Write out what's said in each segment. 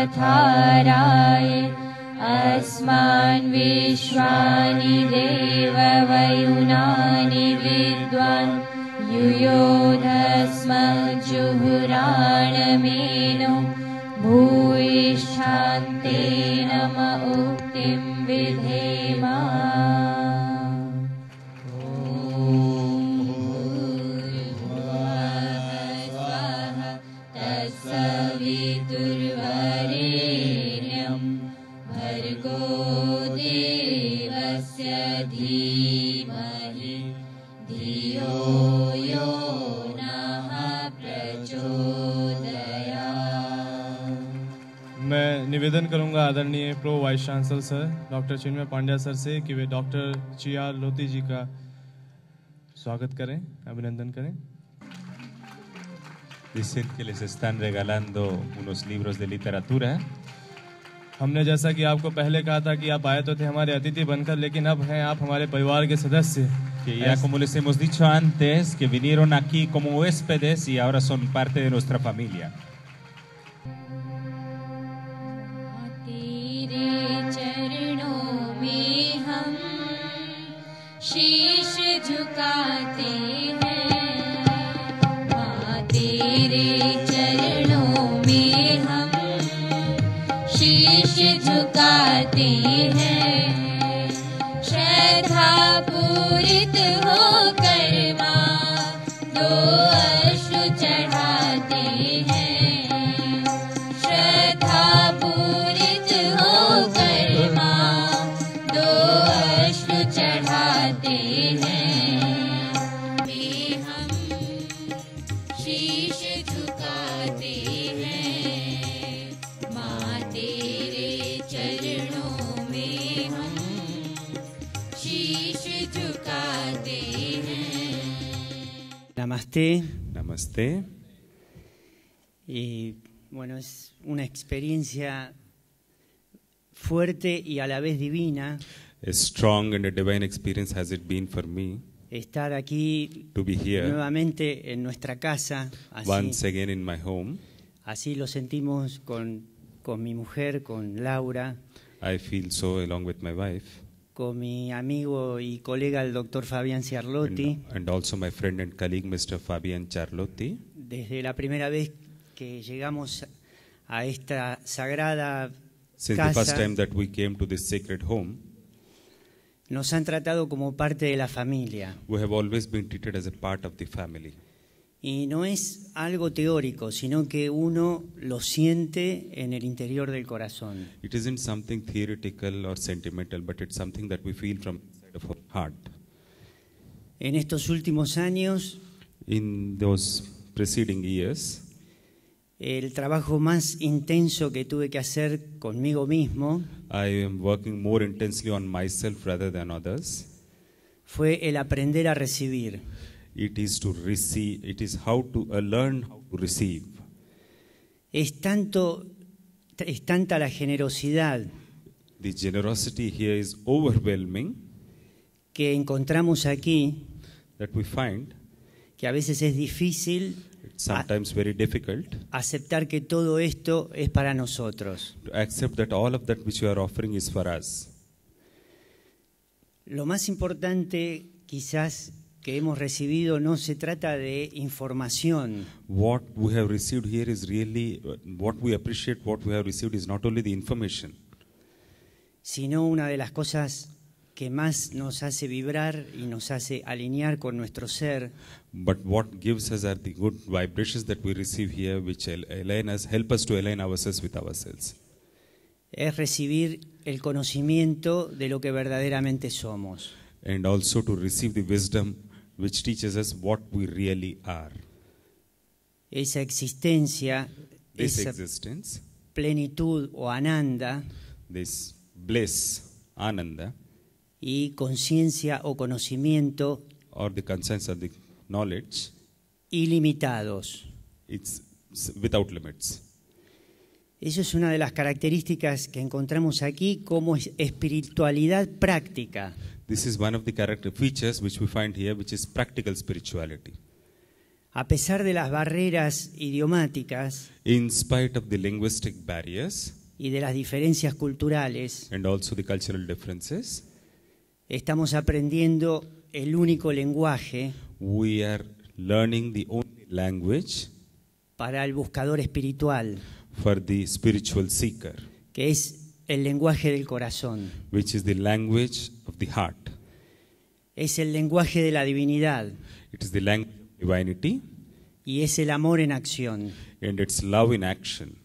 प्रथाराय अस्मान् विश्वानि देववयुनानि विद्वान् युयोधस्मज्जुहुराणमेनो भूयिष्ठान्तेन उक्तिं विधेम। तत्सवितुर्वरेण्यं भर्गो देवस्य धीमहि धियो यो नः प्रचोदयात्। मैं निवेदन करूंगा आदरणीय pro vice chancellor sir doctor Chinmay Pandya sir से कि वे डॉक्टर चियार लोती जी का स्वागत करें, अभिनंदन करें। Dicen que les están regalando unos libros de literatura. हमने जैसा कि आपको पहले कहा था कि आप आए तो थे हमारे अतिथि बनकर, लेकिन अब हैं आप हमारे परिवार के सदस्य। Que ya como les hemos dicho antes, que vinieron aquí como huéspedes y ahora son parte de nuestra familia. तेरे चरणों में हम शीश झुकाते हैं, माँ तेरे चरणों में हम शीश झुकाते हैं। श्रद्धा पूरित होकर माँ दो अश्रु चढ़ाते हैं। श्रद्धा पूरित होकर माँ दो अश्रु चढ़ाते हैं। हम शीश झुकाते हैं, माँ तेरे चरणों में हम शीश झुकाते हैं। Namaste. Namaste. Y bueno, es una experiencia fuerte y a la vez divina A strong and a divine experience has it been for me estar aquí to be here nuevamente en nuestra casa. once again in my home. Así lo sentimos con mi mujer, con Laura, I feel so along with my wife con mi amigo y colega el doctor Fabián Ciarlotti. and also my friend and colleague Mr. Fabian Ciarlotti. Desde la primera vez que llegamos a esta sagrada Since the first casa, time that we came to this sacred home, nos han tratado como parte de la familia. we have always been treated as a part of the family. Y no es algo teórico, sino que uno lo siente en el interior del corazón. It isn't something theoretical or sentimental, but it's something that we feel from inside of our heart. En estos últimos años, In those preceding years, el trabajo más intenso que tuve que hacer conmigo mismo I am working more intensely on myself rather than others. fue el aprender a recibir. It is to receive. It is how to learn how to receive. Es tanta la generosidad The generosity here is overwhelming que encontramos aquí that we find. que a veces es difícil It's sometimes very difficult aceptar que todo esto es para nosotros. to accept that all of that which you are offering is for us. Lo más importante quizás que hemos recibido no se trata de información, What we have received here is really what we appreciate. What we have received is not only the information, sino una de las cosas que más nos hace vibrar y nos hace alinear con nuestro ser, but what gives us are the good vibrations that we receive here, which align us, help us to align ourselves with ourselves. es recibir el conocimiento de lo que verdaderamente somos. And also to receive the wisdom which teaches us what we really are. Esa existencia, This esa existence, plenitud o ananda this bliss, ananda, y conciencia o conocimiento or the conscience or the knowledge, ilimitados. it's without limits. Eso es una de las características que encontramos aquí como espiritualidad práctica. This is one of the character features which we find here, which is practical spirituality. A pesar de las barreras idiomáticas in spite of the linguistic barriers y de las diferencias culturales, and also the cultural differences, estamos aprendiendo el único lenguaje we are learning the only language para el buscador espiritual, for the spiritual seeker, que es el lenguaje del corazón. which is the language of the heart. Es el lenguaje de la divinidad It is the language of divinity y es el amor en acción. and it's love in action.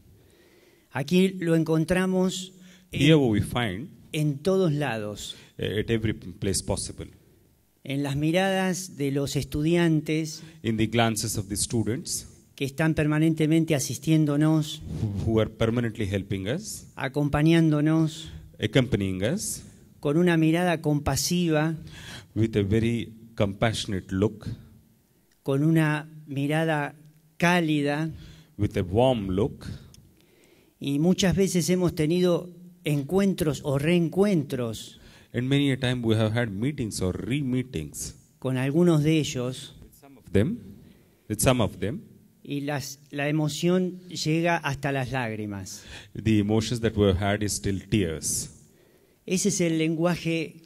Aquí lo encontramos Here we find en todos lados, at every place possible. en las miradas de los estudiantes In the glances of the students que están permanentemente asistiéndonos, who are permanently helping us, acompañándonos, accompanying us con una mirada compasiva, with a very compassionate look, con una mirada cálida, with a warm look. y muchas veces hemos tenido encuentros o reencuentros And many a time we have had meetings or re-meetings con algunos de ellos, with some of them. y la emoción llega hasta las lágrimas. The emotions that we have had is still tears. Ese es el lenguaje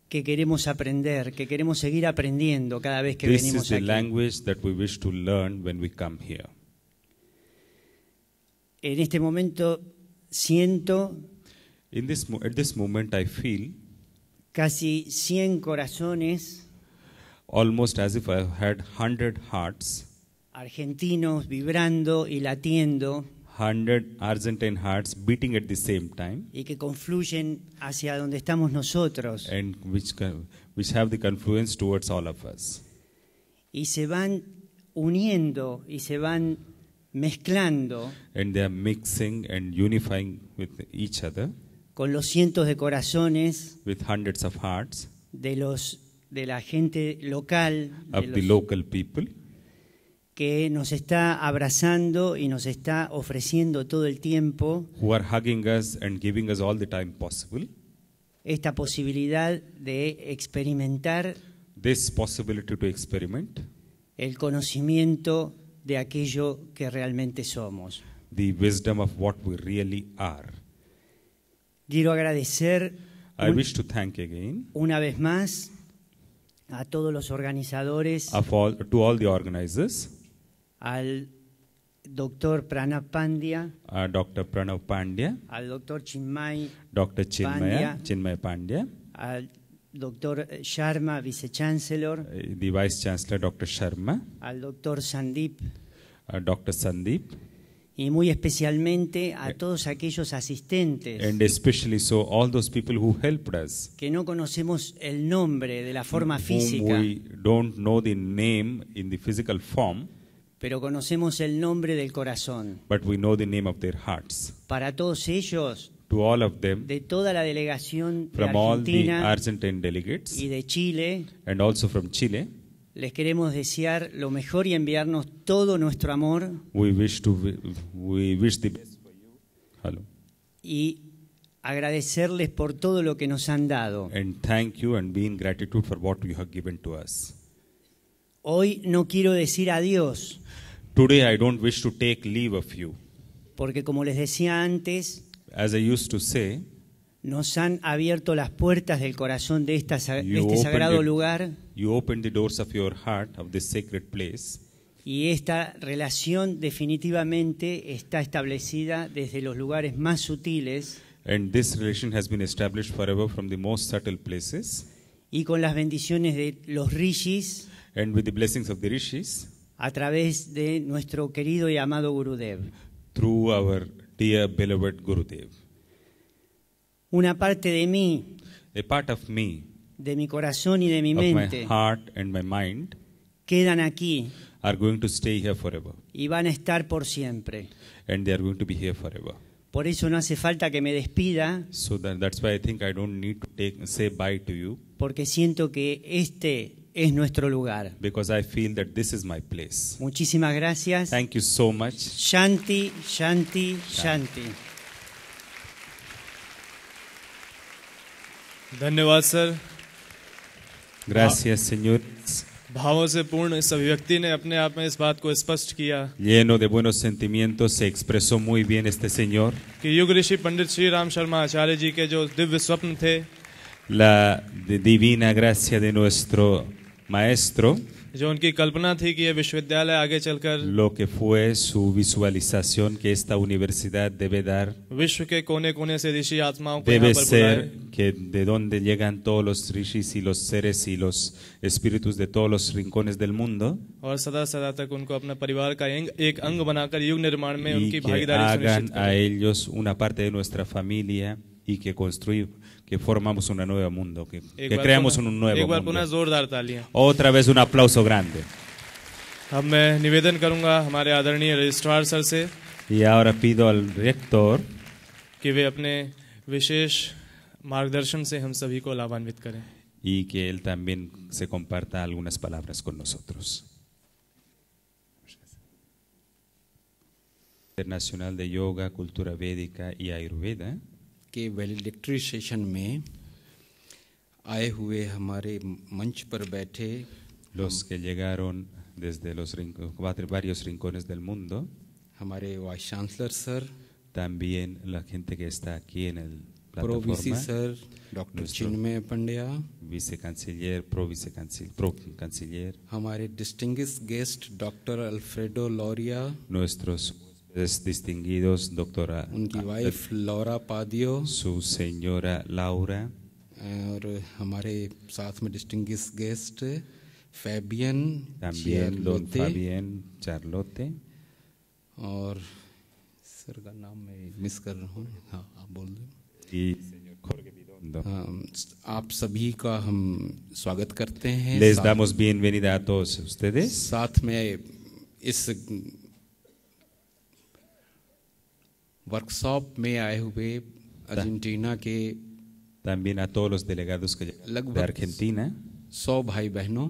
que queremos aprender, que queremos seguir aprendiendo cada vez que This is venimos the aquí. language that we wish to learn when we come here. En este momento siento At this moment I feel casi 100 corazones almost as if I have had 100 hearts, argentinos vibrando y latiendo 100 Argentine hearts beating at the same time, y que confluyen hacia donde estamos nosotros and which have the confluence towards all of us. y se van uniendo y se van mezclando And they are mixing and unifying with each other, con los cientos de corazones with hundreds of hearts de la gente local, de of the los local people que nos está abrazando y nos está ofreciendo todo el tiempo who are hugging us and giving us all the time possible esta posibilidad de experimentar this possibility to experiment el conocimiento de aquello que realmente somos. the wisdom of what we really are. Quiero agradecer I wish to thank again una vez más a todos los organizadores, to all the organizers, al doctor Pranab Pandya, Dr. Pranav Pandya, al doctor Chinmay, Dr. Chinmaya Pandya, al doctor Sharma, vicechancellor, the Vice Chancellor Dr. Sharma, al doctor Sandeep Dr. Sandeep, y muy especialmente a todos aquellos asistentes and especially so all those people who helped us, que no conocemos el nombre de la forma whom física, we don't know the name in the physical form, pero conocemos el nombre del corazón. but we know the name of their hearts. Para todos ellos, To all of them, de toda la delegación de from all the Argentina Argentine delegates y de Chile, and also from Chile, les queremos desear lo mejor y enviarnos todo nuestro amor we wish the best for you. Hello. y agradecerles por todo lo que nos han dado. And thank you and be in gratitude for what you have given to us. Hoy no quiero decir adiós, Today I don't wish to take leave of you. porque como les decía antes, As I used to say, nos han abierto las puertas del corazón de este You sagrado opened it. lugar, you opened the doors of your heart, of this sacred place, y esta relación definitivamente está establecida desde los lugares más sutiles and this relation has been established forever from the most subtle places, y con las bendiciones de los rishis and with the blessings of the rishis, a través de nuestro querido y amado Gurudev. through our dear beloved Gurudev. Una parte de mí, A part of me, de mi corazón y de mi of my mente, heart and my mind, quedan aquí are going to stay here forever, y van a estar por siempre. and they are going to be here forever. Por eso no hace falta que me despida, So that's why I think I don't need to say bye to you, porque siento que este es nuestro lugar. because I feel that this is my place. Muchísimas gracias. Thank you so much. Shanti, Shanti, Shanti. धन्यवाद sir. Gracias, señores. भावों से पूर्ण इस अभिव्यक्ति ने अपने आप में इस बात को स्पष्ट किया Lleno de buenos sentimientos, se expresó muy bien este señor. कि युग ऋषि पंडित श्री राम शर्मा आचार्य जी के जो दिव्य स्वप्न थे, La divina gracia de nuestro maestro, जो उनकी कल्पना थी कि यह विश्वविद्यालय आगे चलकर lo que fue su visualización que esta universidad debe dar, विश्व के कोने कोने से ऋषि आत्माओं को यहाँ debe पर ser बुलाए que de donde llegan todos los rishis y los seres y los espíritus de todos los rincones del mundo, और सदा सदा तक उनको अपना परिवार का एक अंग बनाकर युग निर्माण में y उनकी que भागीदारी hagan सुनिश्चित a करें। ellos una parte de nuestra familia y que formamos un nuevo mundo, que creamos un nuevo एक बार पुनः mundo. जोरदार तालियां। Otra vez un aplauso grande. अब मैं निवेदन करूंगा हमारे आदरणीय रजिस्ट्रार सर से Y ahora pido al rector कि वे अपने विशेष मार्गदर्शन से हम सभी को लाभान्वित करें। y que él también se comparta algunas palabras con nosotros. Internacional de Yoga, Cultura Védica y Ayurveda के वैलिडिक्टरी सेशन में आए हुए हमारे मंच पर बैठे los que llegaron desde los varios rincones del mundo, हमारे vice chancellor sir, también la gente que está aquí en el pro VC plataforma, sir doctor nuestro चिन्मय Pandya, vicecanciller, canciller, हमारे डिस्टिंग्विश गेस्ट डॉक्टर अल्फ्रेडो लॉरिया, nuestros distinguidos, doctora, उनकी wife Laura पादियो, su señora Laura, और हमारे साथ में distinguish guest Fabian, también don चियरलोते, Fabián Charlotte, और सर का नाम मैं मिस कर रहा हूँ, हाँ आप बोल दो। y señor Jorge Bidondo. आप सभी का हम स्वागत करते हैं। Les damos bienvenida a todos ustedes. साथ में इस वर्कशॉप में आए हुए अर्जेंटीना के También a todos los delegados que llegaron de लगभग Argentina, 100 भाई बहनों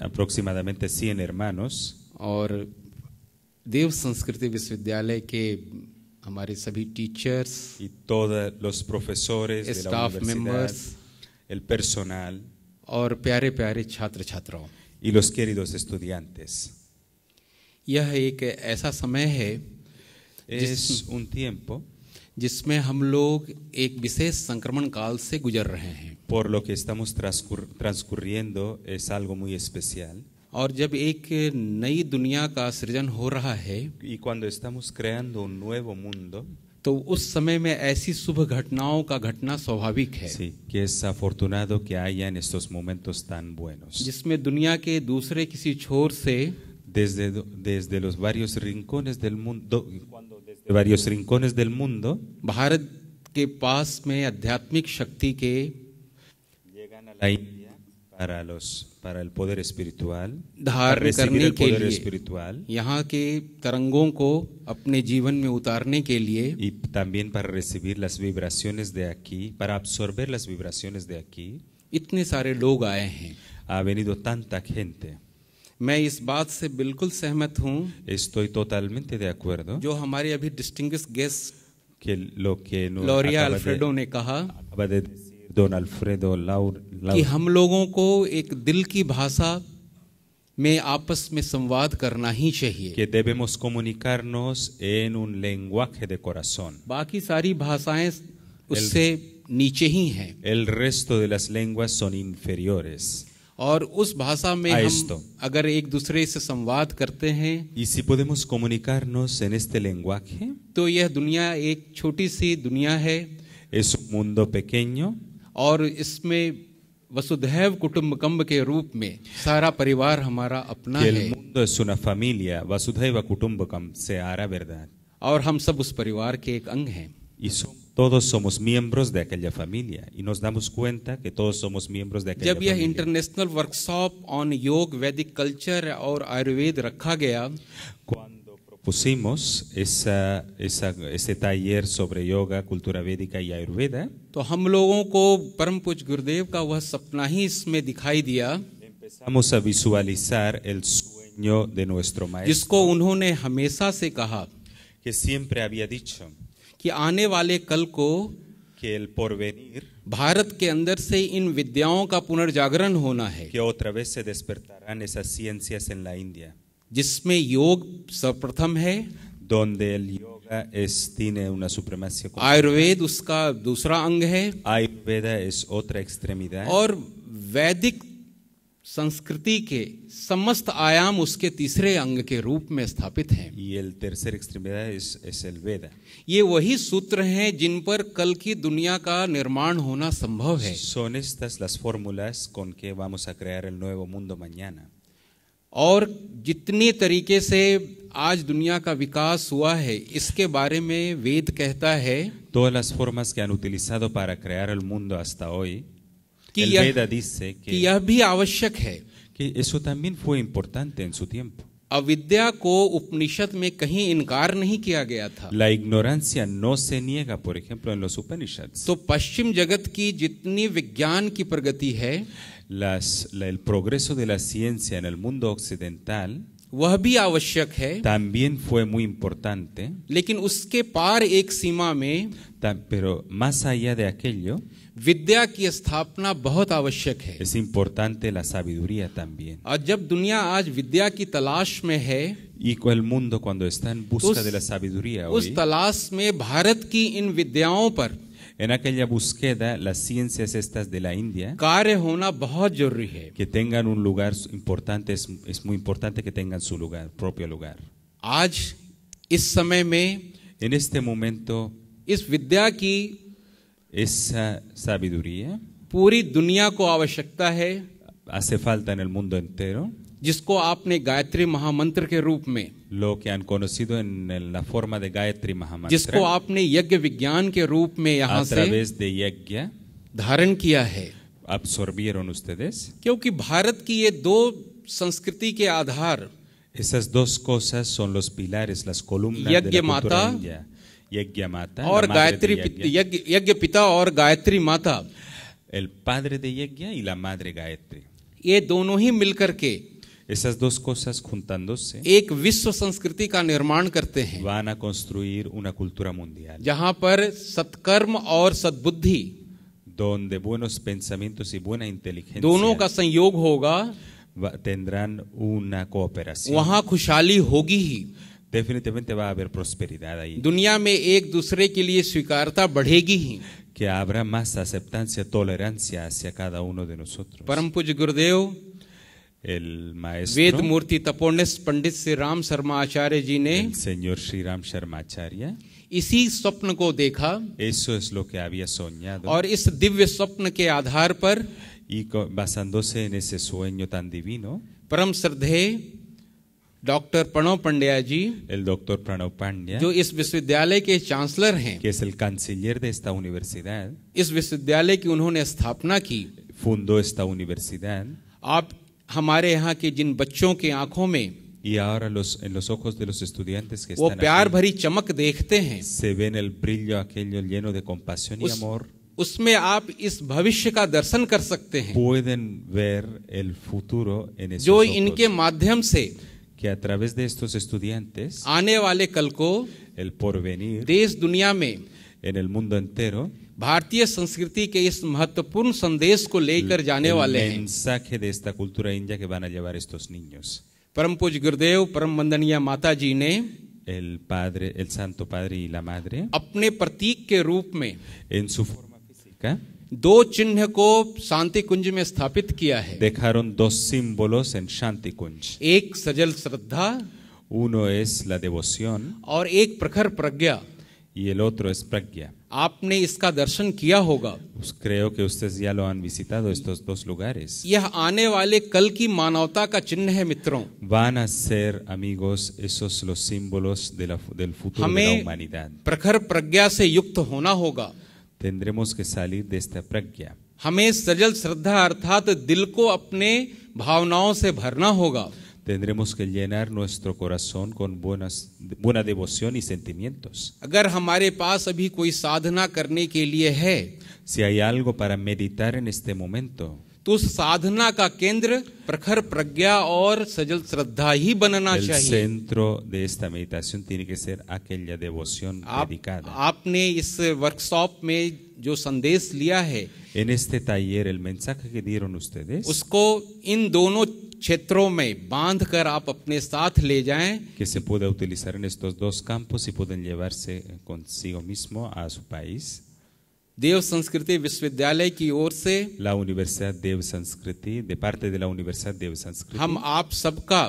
aproximadamente 100 hermanos, और देव संस्कृति विश्वविद्यालय के हमारे सभी teachers, y todos los profesores de la staff universidad, members el personal और प्यारे प्यारे छात्र छात्राओं, y los queridos estudiantes. यह एक ऐसा समय है Es un tiempo जिसमें हम लोग एक विशेष संक्रमण काल से गुजर रहे हैं, por lo que estamos transcurriendo, es algo muy especial. और जब एक नई दुनिया का सृजन हो रहा है Y cuando estamos creando un nuevo mundo, तो उस समय में ऐसी शुभ घटनाओं का घटना स्वाभाविक है, sí, que es afortunado que haya en estos momentos tan buenos. जिसमें दुनिया के दूसरे किसी छोर से Desde los varios rincones del mundo, desde varios rincones del mundo, Bharat के पास में आध्यात्मिक शक्ति के llegan a la India para el poder espiritual, para धारण recibir करने el के poder लिए, espiritual यहाँ के तरंगों को अपने जीवन में उतारने के लिए y también para recibir las vibraciones de aquí, para absorber las vibraciones de aquí. इतने सारे लोग आए हैं। Ha venido tanta gente. मैं इस बात से बिल्कुल सहमत हूँ Estoy totalmente de acuerdo जो हमारे अभी distinguish guest que lo que nos लॉरिया अल्फ्रेडो ने कहा acaba de decir don Alfredo कि हम लोगों को एक दिल की भाषा में आपस में संवाद करना ही चाहिए। que debemos comunicarnos en un lenguaje de corazón. बाकी सारी भाषाएं उससे नीचे ही हैं, El resto de las lenguas son inferiores. और उस भाषा में a हम esto. अगर एक दूसरे से संवाद करते हैं Y si podemos comunicarnos en este lenguaje, तो यह दुनिया एक छोटी सी दुनिया है es un mundo pequeño और इसमें वसुधैव कुटुंबकम के रूप में सारा परिवार हमारा अपना que el है mundo es una familia, Vasudhaiva Kutumbakam, se hará verdad. और हम सब उस परिवार के एक अंग हैं। Y todos somos miembros de aquella familia y nos damos cuenta que todos somos miembros de aquella जब यह familia. इंटरनेशनल वर्कशॉप ऑन योग, वैदिक कल्चर और आयुर्वेद रखा गया Cuando propusimos ese taller sobre yoga, cultura védica y ayurveda, तो हम लोगों को परम पूज्य गुरुदेव का वह सपना ही इसमें दिखाई दिया empezamos a visualizar el sueño de nuestro maestro, जिसको उन्होंने हमेशा से कहा que siempre había dicho कि आने वाले कल को que el porvenir, भारत के अंदर से इन विद्याओं का पुनर्जागरण होना है, que otra vez se despertarán esas ciencias en la India, जिसमें योग सर्वप्रथम है, donde el yoga tiene una supremacía completa. Ayurveda उसका दूसरा अंग है, Ayurveda es otra extremidad. और वैदिक संस्कृति के समस्त आयाम उसके तीसरे अंग के रूप में स्थापित हैं। Y el tercer extremidad es el Veda. ये वही सूत्र हैं जिन पर कल की दुनिया का निर्माण होना संभव है। Son estas las fórmulas con que vamos a crear el nuevo mundo mañana. और जितनी तरीके से आज दुनिया का विकास हुआ है, इसके बारे में वेद कहता है Todas las formas que han utilizado para crear el mundo hasta hoy, कि el यह, Veda dice कि यह भी आवश्यक है। que eso también fue importante en su tiempo. अविद्या को उपनिषद में कहीं इनकार नहीं किया गया था। La ignorancia no se niega, por ejemplo, en los Upanishads. तो पश्चिम जगत की जितनी विज्ञान की प्रगति है, El progreso de la ciencia en el mundo occidental वह भी आवश्यक है, también fue muy importante, लेकिन उसके पार एक सीमा में pero más allá de aquello, विद्या की स्थापना बहुत आवश्यक है। es importante la sabiduría también. और जब दुनिया आज विद्या की तलाश में है, Y con el mundo cuando está en busca de la sabiduría उस hoy, तलाश में भारत की इन विद्याओं पर en aquella búsqueda, las ciencias estas de la India, कार्य होना बहुत जरूरी है। que tengan un lugar importante, es muy importante que tengan su lugar, propio lugar. आज इस समय में En este momento, इस विद्या की esa sabiduría पूरी दुनिया को आवश्यकता है, hace falta en el mundo entero, जिसको आपने गायत्री महामंत्र के रूप में, lo que han conocido en la forma de Gayatri जिसको Mahamantra, आपने यज्ञ विज्ञान के रूप में यहाँ a से través de Yajna, धारण किया है। absorbieron ustedes. क्योंकि भारत की ये दो संस्कृति के आधार, Esas dos cosas son los pilares, las columnas de Yajna la cultura Mata india. Yajna Mata, और la madre Gayatri de Yajna, यज्ञ पिता और गायत्री माता, el padre de Yajna y la madre Gayatri. ये दोनों ही मिलकर के Esas dos cosas juntándose एक विश्व संस्कृति का निर्माण करते हैं, van a construir una cultura mundial, जहां पर सत्कर्म और सद्बुद्धि donde buenos pensamientos y buena दोनों का inteligencia संयोग होगा, tendrán una cooperación. वहां खुशहाली होगी ही। Definitivamente va a haber prosperidad ahí, दुनिया में एक दूसरे के लिए स्वीकारता बढ़ेगी ही। que habrá más aceptancia, tolerancia hacia cada uno de nosotros. परम पूज्य गुरुदेव El वेद maestro, मूर्ति तपोनिष्ठ पंडित श्री राम शर्मा आचार्य जी ने el señor Sri Ram Sharma Acharya, इसी स्वप्न को देखा eso es lo que había soñado, और इस दिव्य स्वप्न के आधार पर y basándose en ese sueño tan divino, परम श्रद्धेय डॉक्टर प्रणव पंड्या जी, el doctor Pranav Pandya, जो इस विश्वविद्यालय के चांसलर हैं, que es el canciller de esta universidad, इस विश्वविद्यालय की उन्होंने स्थापना की। fundó esta universidad, आप हमारे यहाँ के जिन बच्चों की आंखों में y ahora en los ojos de los estudiantes que वो están प्यार aquí, भरी चमक देखते हैं, se ven el brillo aquello lleno de compasión y amor, उसमें आप इस भविष्य का दर्शन कर सकते हैं, pueden ver el futuro en esos जो ojos, इनके माध्यम से que a través de estos estudiantes, आने वाले कल को el porvenir देश दुनिया में en el mundo entero, भारतीय संस्कृति के इस महत्वपूर्ण संदेश को लेकर जाने el वाले हैं। mensaje de esta cultura india que van a llevar estos niños. परम पूज्य गुरुदेव परम वंदनीय माता जी ने El padre, el santo padre y la madre, अपने प्रतीक के रूप में en su forma física, दो चिन्ह को शांति कुंज में स्थापित किया है। dejaron dos símbolos en Shanti Kunj. एक सजल श्रद्धा Uno es la devoción और एक प्रखर प्रज्ञा। y el otro es Pragya. आपने इसका दर्शन किया होगा। Pues creo que ustedes ya lo han visitado estos dos lugares. यह आने वाले कल की मानवता का चिन्ह है मित्रों। Van a ser, amigos, esos los símbolos del futuro de la हमें humanidad. प्रखर प्रज्ञा से युक्त होना होगा। Tendremos que salir de esta Pragya. हमें सजल श्रद्धा अर्थात दिल को अपने भावनाओं से भरना होगा। Tendremos que llenar nuestro corazón con buena devoción y sentimientos. अगर हमारे पास अभी कोई साधना करने के लिए है Si hay algo para meditar en este momento, तो उस साधना का केंद्र प्रखर प्रज्ञा और सजल श्रद्धा ही बनना El चाहिए। centro de esta meditación tiene que ser aquella devoción dedicada. आपने इस वर्कशॉप में जो संदेश लिया है En este taller, el mensaje que dieron ustedes, उसको इन दोनों क्षेत्रों में बांध कर आप अपने साथ ले जाएं, que se pueda utilizar en estos dos campos y pueden llevarse consigo mismo a su país. देव संस्कृति विश्वविद्यालय की ओर से La Universidad Dev Sanskriti, de parte de la Universidad Dev Sanskriti, हम आप सबका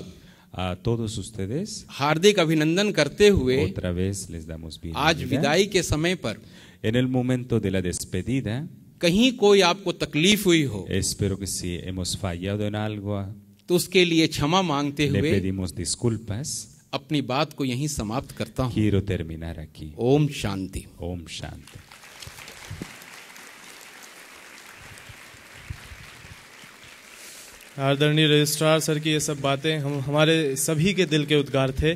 a todos ustedes, हार्दिक अभिनंदन करते हुए otra vez les damos आज bienvenida. विदाई के समय पर En el momento de la despedida, कहीं कोई आपको तकलीफ हुई हो espero que si hemos fallado en algo, तो उसके लिए क्षमा मांगते le हुए pedimos disculpas. अपनी बात को यहीं समाप्त करता हूँ। Quiero terminar aquí. Om Shanti. Om Shanti. आदरणीय रजिस्ट्रार सर की ये सब बातें हमारे सभी के दिल के उद्गार थे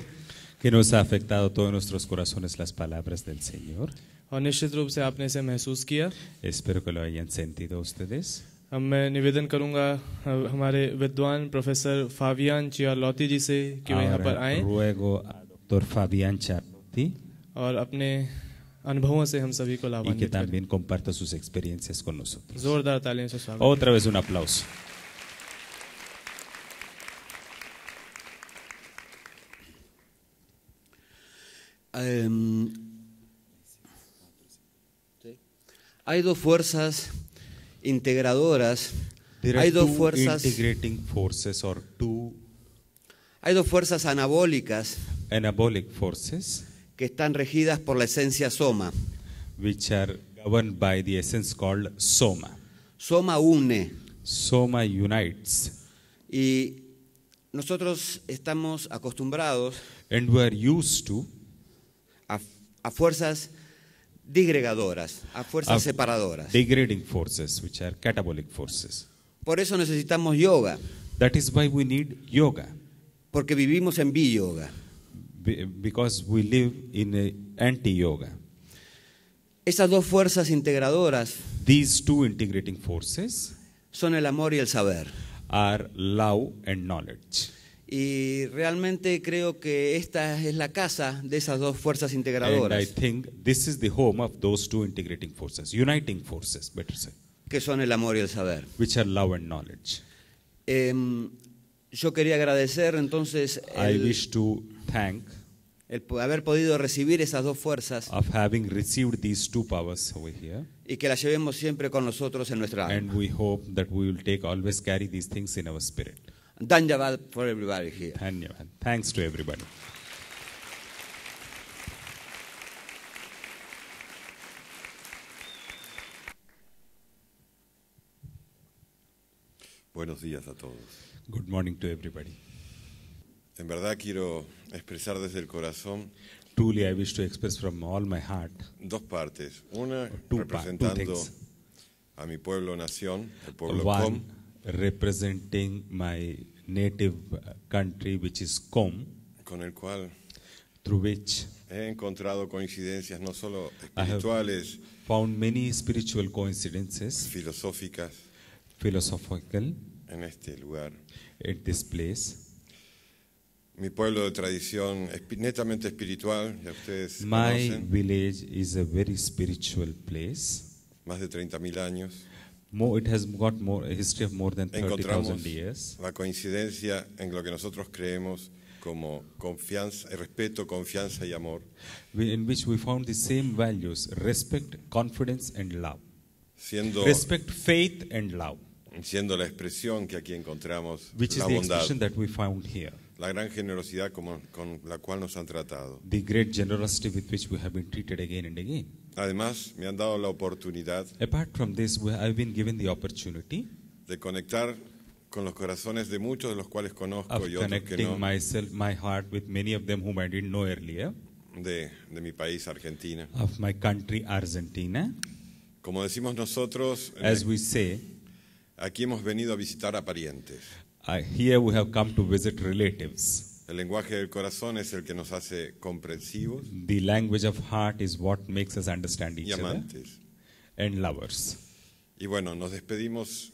Que nos ha afectado a todos nuestros corazones las palabras del Señor. और निश्चित रूप से आपने इसे महसूस किया। Espero que lo hayan sentido ustedes. अब मैं निवेदन करूंगा हमारे विद्वान प्रोफेसर फाबियान चियारलॉती जी से कि वे यहाँ पर Ahora आएं ruego a doctor Fabián Charlotti और अपने अनुभवों से हम सभी को y que लाभान्वित करें। también comparta sus experiencias con nosotros. जोरदार तालियों से स्वागत। Otra vez un aplauso. Hay dos fuerzas integradoras, There hay are dos two fuerzas, integrating forces or two hay dos fuerzas anabólicas anabolic forces que están regidas por la esencia soma. which are governed by the essence called Soma. Soma une Soma unites, y nosotros estamos acostumbrados and we are used to a fuerzas disgregadoras, a fuerzas of separadoras. degrading forces, which are catabolic forces. Por eso necesitamos yoga, That is why we need yoga, porque vivimos en bi-yoga. because we live in a anti-yoga. Esas dos fuerzas integradoras These two integrating forces son el amor y el saber. are love and knowledge. Y realmente creo que esta es la casa de esas dos fuerzas And I integradoras, think this is the home of those two integrating forces, uniting forces, better say, que son el amor y el saber. which are love and knowledge. Yo quería agradecer entonces I wish to thank el haber podido recibir esas dos fuerzas of having received these two powers over here, y que las llevemos siempre con nosotros en nuestra and alma. we hope that we will always carry these things in our spirit. Dhanyavad for everybody here. Dhanyavad. Thanks to everybody. Buenos días a todos. Good morning to everybody. En verdad quiero expresar desde el corazón Truly, I wish to express from all my heart dos partes. Una two representando things. a mi pueblo nación, el pueblo One Com, representing my native country, which is Com, con el cual through which he encontrado coincidencias no solo I have espirituales, found many spiritual coincidences, filosóficas philosophical, en este lugar. at this place. Mi pueblo de tradición netamente espiritual, ya ustedes My conocen, village is a very spiritual place. más de 30.000 años. It has got a history of more than Encontramos 30,000 years. la coincidencia en lo que nosotros creemos como confianza, respeto, confianza y amor, In which we found the same values: respect, confidence, and love. siendo Respect, faith, and love, siendo la expresión que aquí encontramos, which is la the bondad, expression that we found here. la gran generosidad con la cual nos han tratado. The great generosity with which we have been treated again and again. Además, me han dado la oportunidad Apart from this, I've been given the opportunity de conectar con los corazones de muchos de los cuales conozco of y otros que connecting no, my heart with many of them whom I didn't know earlier, de mi país, Argentina. of my country, Argentina. Como decimos nosotros, As we say, aquí hemos venido a visitar a parientes. here we have come to visit relatives. El lenguaje del corazón es el que nos hace comprensivos The language of heart is what makes us understand y each other, amantes. and lovers. Y bueno, nos despedimos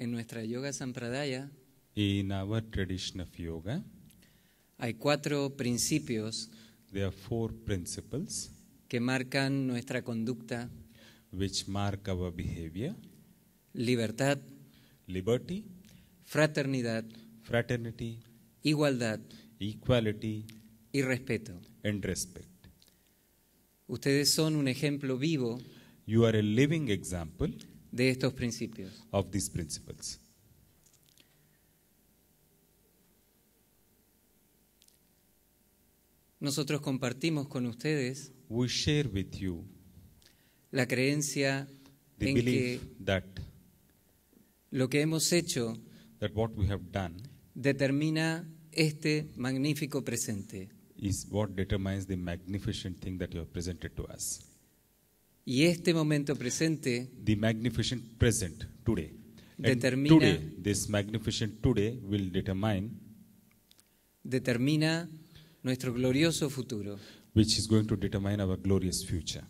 En nuestra yoga sampradaya In our tradition of yoga, hay 4 principios there are 4 principles que marcan nuestra conducta: which mark our behavior: libertad, liberty, fraternidad, fraternity, igualdad equality, y respeto. and respect. Ustedes son un ejemplo vivo You are a living example de estos principios. of these principles. Nosotros compartimos con ustedes We share with you la creencia the en belief que that lo que hemos hecho what we have done determina este magnífico presente. is what determines the magnificent thing that you have presented to us. Y este momento presente The magnificent present today. And Determina- today, this magnificent today will determina nuestro glorioso futuro. which is going to determine our glorious future.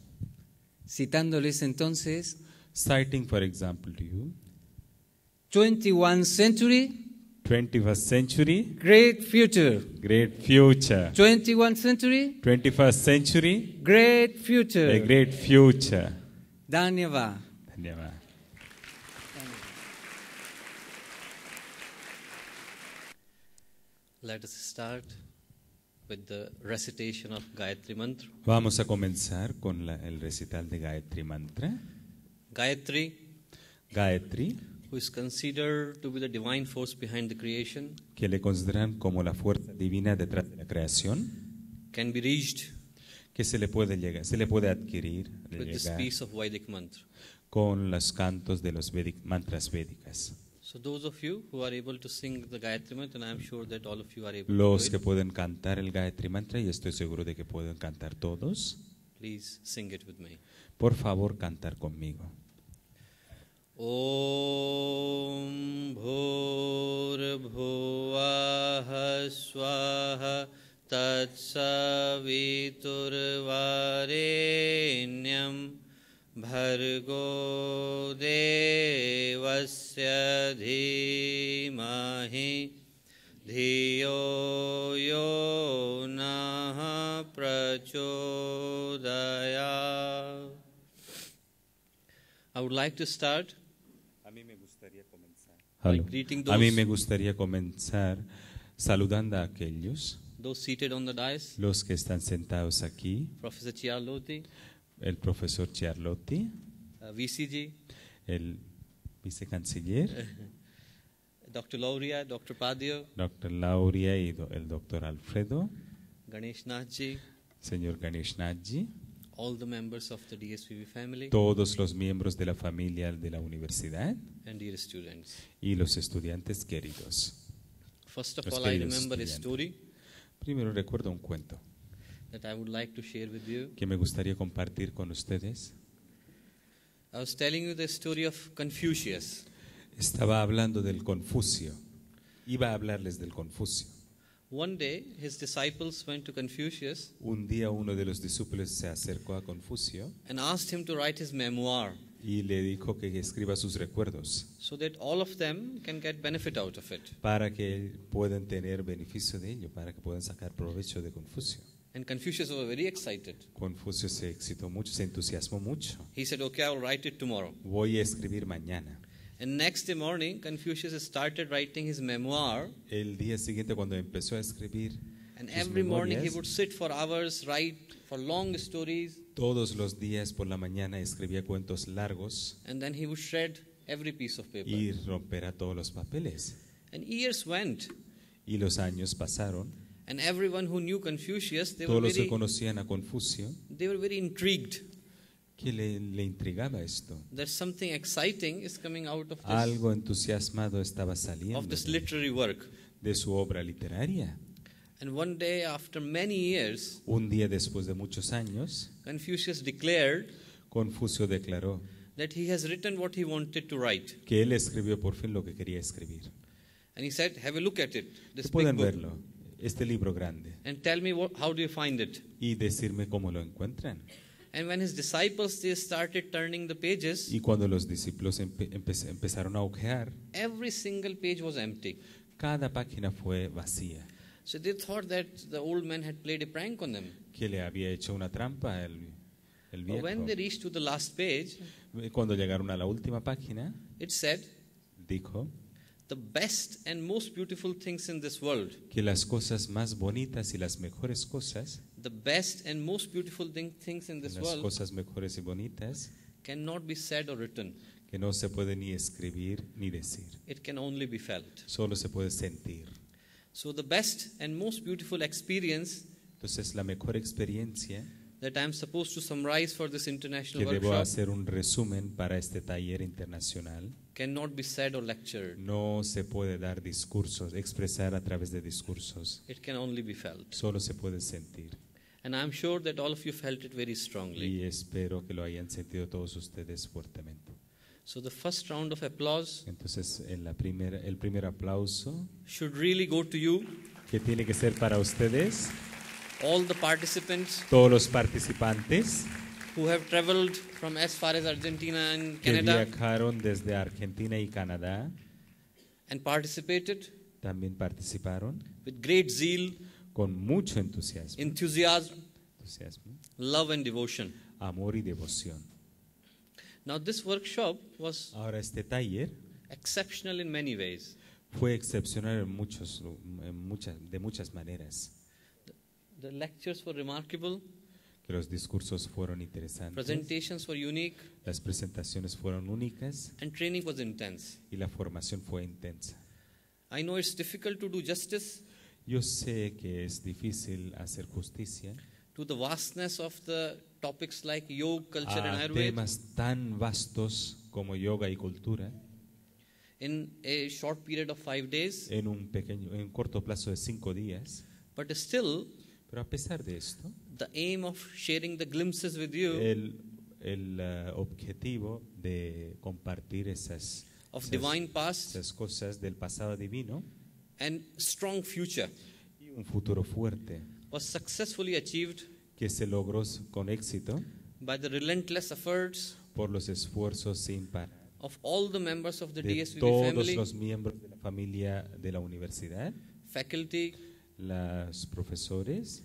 Citándoles entonces, Citing, for example, to you, 21st century, 21st century, great future. great future. 21st century, 21st century, great future. a great future. Dhanyavad. Dhanyavad. Let us start with the recitation of Gayatri Mantra. Vamos a comenzar con el recital de Gayatri Mantra. Gayatri, Gayatri, who is considered to be the divine force behind the creation, que le consideran como la fuerza divina detrás de la creación, can be reached que se le puede adquirir, with this llegar piece of Vedic mantra. con los cantos de los mantras védicas. So those of you who are able to sing the Gayatri Mantra, and I am sure that all of you are able Los to que do it, pueden cantar el Gayatri Mantra, y estoy seguro de que pueden cantar todos, please sing it with me. por favor cantar conmigo. Om Bhurbhuvah Swaha Tatsaviturvarenyam Bhargo Devasya Dhimahi Dhiyo Yo Nah Prachodayat. I would like to start Hello. greeting A mí those- me gustaría comenzar saludando a aquellos, those seated on the dais, los que están sentados aquí, Professor Chiarloti, el profesor Chiarlotti, VCG, el vicecanciller, Dr. Lauria, Dr. Padio, Dr. Lauria y el doctor Alfredo, Ganesh Nathji, señor Ganesh Nathji, all the members of the DSPB family, todos los miembros de la familia de la universidad and dear students. y los estudiantes queridos. First of Los all, I queridos remember a estudiantes. story Primero recuerdo un cuento that I would like to share with you. que me gustaría compartir con ustedes. I was telling you the story of Confucius. Estaba hablando del Confucio. Iba a hablarles del Confucio. One day, his disciples went to Confucius Un día uno de los discípulos se acercó a Confucio and asked him to write his memoir y le dijo que escriba sus recuerdos so that all of them can get benefit out of it. para que puedan tener beneficio de ello, para que puedan sacar provecho de Confucio. And Confucius was very excited. Confucio se excitó mucho, se entusiasmó mucho. He said, okay, I will write it tomorrow. Voy a escribir mañana. And next day morning, Confucius started writing his memoir. El día siguiente, cuando empezó a escribir And sus every morning he memorias, would sit for hours, write for long stories, todos los días por la mañana escribía cuentos largos and then he would shred every piece of paper. y romperá todos los papeles. And years went, Y los años pasaron. and everyone who knew Confucius, they Todos were los que very, conocían a Confucio, intrigued. que le intrigaba esto. That something exciting is coming out of this, Algo entusiasmado estaba saliendo of this literary work. de su obra literaria. And one day, after many years, Un día después de muchos años, Confucius declared Confucio declaró that he has written what he wanted to write. que él escribió por fin lo que quería escribir. And he said, have a look at it, this big Pueden book, verlo, este libro grande, and tell me how do you find it. y decirme cómo lo encuentran. And when his disciples they started turning the pages, Y cuando los discípulos empezaron a ojear, every single page was empty. cada página fue vacía. So they thought that the old man had played a prank on them. Que le había hecho una trampa el But viejo. when they reached to the last page, Cuando llegaron a la última página, it said, dijo the best and most beautiful things in this world, que las cosas más bonitas y las mejores cosas, the best and most beautiful things in this las world cosas mejores y bonitas, cannot be said or written. que no se puede ni escribir ni decir, It can only be felt. solo se puede sentir. So the best and most beautiful experience Entonces la mejor experiencia that I am supposed to summarize for this international que debo workshop hacer un resumen para este taller internacional, cannot be said or lectured. no se puede dar discursos, expresar a través de discursos, It can only be felt. solo se puede sentir. And I am sure that all of you felt it very strongly. Y espero que lo hayan sentido todos ustedes fuertemente. So the first round of applause Entonces el primer aplauso should really go to you, que tiene que ser para ustedes, all the participants todos los participantes who have traveled from as far as Argentina and que Canada viajaron desde Argentina y Canadá, and participated también participaron with great zeal, con mucho entusiasmo, enthusiasm, entusiasmo, love and devotion. amor y devoción. Now this workshop was Ahora este taller exceptional in many ways. fue excepcional de muchas maneras. The lectures were remarkable, Que los discursos fueron interesantes, presentations were unique, las presentaciones fueron únicas and training was intense. y la formación fue intensa. I know it's difficult to do justice Yo sé que es difícil hacer justicia to the vastness of the topics like yoga, culture, and a Ayurveda temas tan vastos como yoga y cultura in a short period of 5 days, en un corto plazo de 5 días. but still Pero a pesar de esto, the aim of sharing the glimpses with you el objetivo de compartir esas divine past cosas del pasado divino and strong future y un futuro fuerte was successfully achieved que se logró con éxito by the relentless efforts por los esfuerzos sin parar of all the members of the de DSVB todos family, los miembros de la familia de la universidad, faculty, los profesores,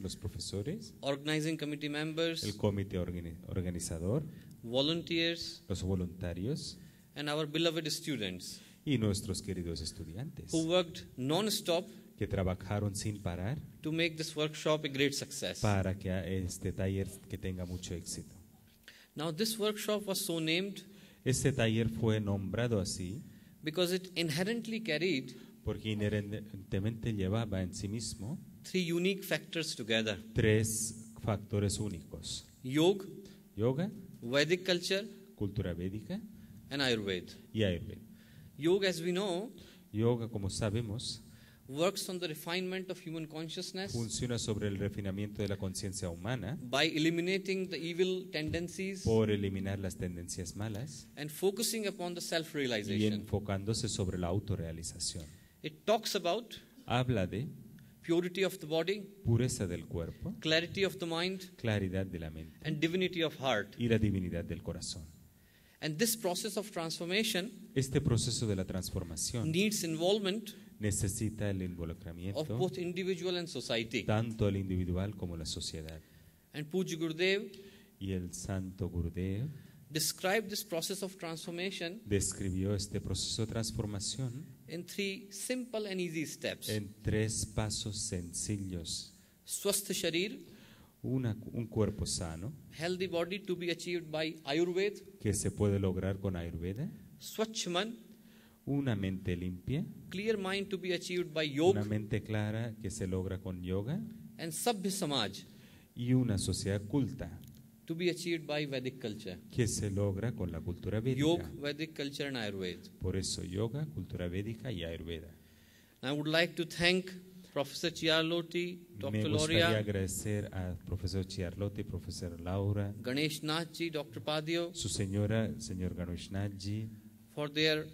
organizing committee members, el comité organizador, volunteers, los voluntarios and our beloved students y nuestros queridos estudiantes who worked non-stop que trabajaron sin parar to make this workshop a great success. para que este taller que tenga mucho éxito. Now this workshop was so named Este taller fue nombrado así because it inherently carried porque inherentemente llevaba en sí mismo 3 unique factors together: 3 factores únicos: yoga, yoga, Vedic culture, cultura védica and Ayurveda. y Ayurveda. Yoga, as we know, Yoga, como sabemos, works on the refinement of human consciousness funciona sobre el refinamiento de la conciencia humana by eliminating the evil tendencies por eliminar las tendencias malas and focusing upon the y self-realization. enfocándose sobre la autorrealización. It talks about Habla de purity of the body, pureza del cuerpo, clarity of the mind, claridad de la mente and divinity of heart. y la divinidad del corazón. And this process of transformation Este proceso de la transformación needs involvement necesita el of involucramiento both individual and society. tanto el individual como la sociedad. And Puja Gurudev Y el santo Gurudev described this process of transformation describió este proceso de transformación in 3 simple and easy steps. en 3 pasos sencillos. Swasth Sharir, Un cuerpo sano healthy body to be achieved by Ayurveda. que se puede lograr con Ayurveda, Swachh Man, una mente limpia, clear mind to be achieved by una Yoga. mente clara que se logra con yoga And Sabhya Samaj, y una sociedad culta to be achieved by Vedic culture. que se logra con la cultura Yoga, védica. Vedic culture and Ayurveda. Por eso yoga, cultura védica y Ayurveda. I would like to thank Professor Chiarloti, Me Dr. gustaría Loria, agradecer al profesor Chiarlotti, profesor Laura, Ganesh Nathji, Dr. Padio su señora, señor Ganeshnatji, for their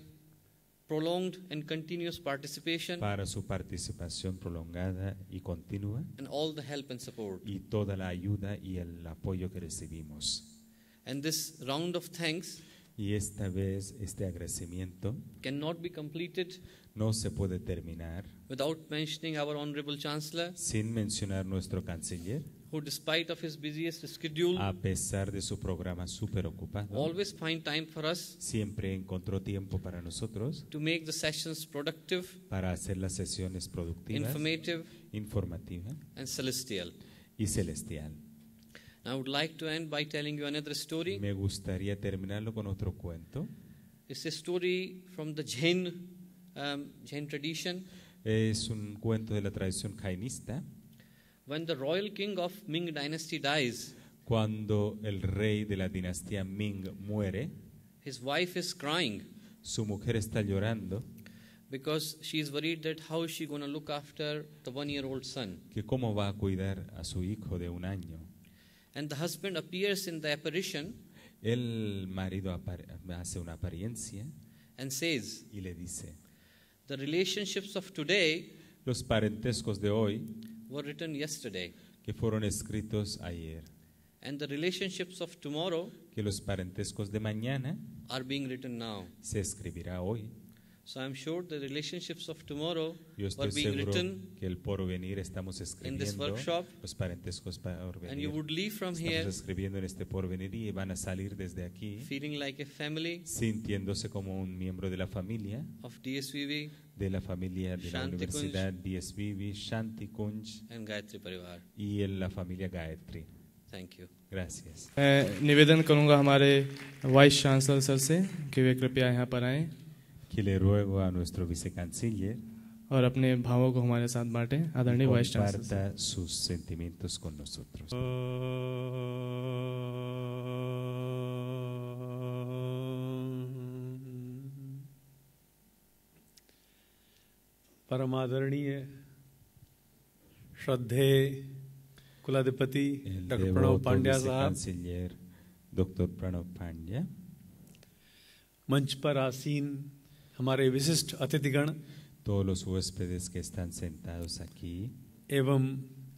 prolonged and continuous participation, para su participación prolongada y continua and all the help and support. y toda la ayuda y el apoyo que recibimos. And this round of thanks Y esta vez este agradecimiento cannot be completed no se puede terminar without mentioning our Honorable Chancellor, sin mencionar nuestro canciller, who despite of his busiest schedule, a pesar de su programa súper ocupado, always find time for us siempre encontró tiempo para nosotros, to make the sessions productive, para hacer las sesiones productivas, informative, informativas and celestial. y celestial. I would like to end by telling you another story. Me gustaría terminarlo con otro cuento. It's a story from the Jain tradition. Es un cuento de la tradición jainista. When the royal king of Ming dynasty dies, Cuando el rey de la dinastía Ming muere, his wife is crying su mujer está llorando because she is worried that how is she going to look after the 1-year-old son. que cómo va a cuidar a su hijo de 1 año. And the husband appears in the apparition El marido hace una apariencia and says, y le dice, the relationships of today los parentescos de hoy were written yesterday, que fueron escritos ayer, and the relationships of tomorrow que los parentescos de mañana are being written now. se escribirá hoy. So I'm sure the relationships of tomorrow Yo were estoy being seguro written, que el porvenir estamos in this escribiendo, workshop, los parentescos and you porvenir would leave from estamos here escribiendo en este porvenir y van a salir desde aquí feeling like a family sintiéndose como un miembro de la familia of DSVV de la Shanti Universidad DSVV, Shanti Kunj and Gayatri Parivar. y en la familia Gayatri. Thank you. Gracias. मैं निवेदन करूंगा हमारे vice chancellor sir से कि वे कृपया यहाँ पर आएं Que le ruego a nuestro vicecanciller और अपने भावों को हमारे साथ बांटें। आदरणीय vice chancellor comparta sus sentimientos con nosotros. परमादरणीय श्रद्धेय कुलाधिपति El डॉक्टर प्रणव devoto पांड्या साहब, vicecanciller, Dr. Pranav Pandya, मंच पर आसीन हमारे विशिष्ट अतिथिगण todos los huéspedes que están sentados aquí एवं